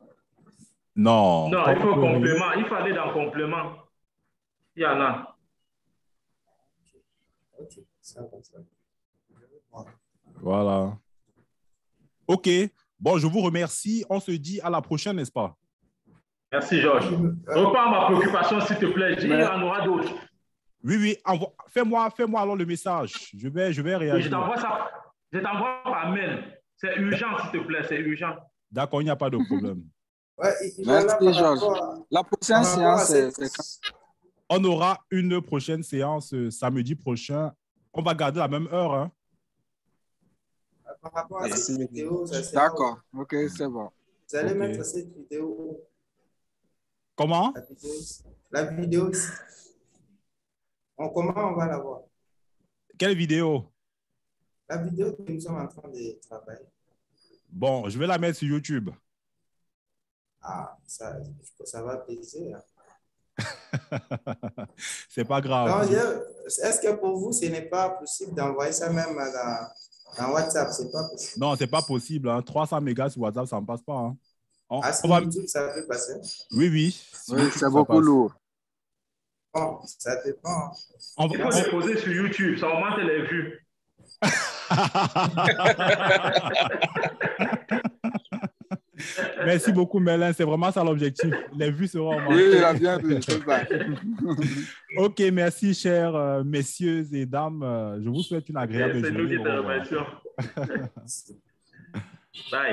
Non. Non, il faut complément. Il faut aller dans complément. Il y en a. Ok, ça va, ça va. Voilà. OK. Bon, je vous remercie. On se dit à la prochaine, n'est-ce pas? Merci, Georges. Reprends ma préoccupation, s'il te plaît. Il y en aura d'autres. Oui. Fais-moi alors le message. Je vais réagir. Oui, je t'envoie ça. Je t'envoie par mail. C'est urgent, s'il te plaît. C'est urgent. D'accord, il n'y a pas de problème. Merci, Georges. La prochaine séance, c'est quand? On aura une prochaine séance samedi prochain. On va garder la même heure. Hein? Par rapport à cette vidéo, d'accord, ok, c'est bon. Vous allez mettre cette vidéo. Comment? La vidéo. Comment on va la voir? Quelle vidéo? La vidéo que nous sommes en train de travailler. Bon, je vais la mettre sur YouTube. Ah, ça va plaisir. C'est pas grave. Est-ce que pour vous, ce n'est pas possible d'envoyer ça même dans WhatsApp? C'est pas possible. Non, c'est pas possible. Hein. 300 mégas sur WhatsApp, ça ne passe pas. Hein. Sur YouTube, ça peut passer? Oui. C'est beaucoup lourd. Bon, ça dépend. Il faut déposer sur YouTube, ça augmente les vues. Merci beaucoup, Mélin. C'est vraiment ça l'objectif. Les vues seront augmentées. Oui, il a bien vu. OK, merci, chers messieurs et dames. Je vous souhaite une agréable journée. C'est nous qui te remercions. Bye.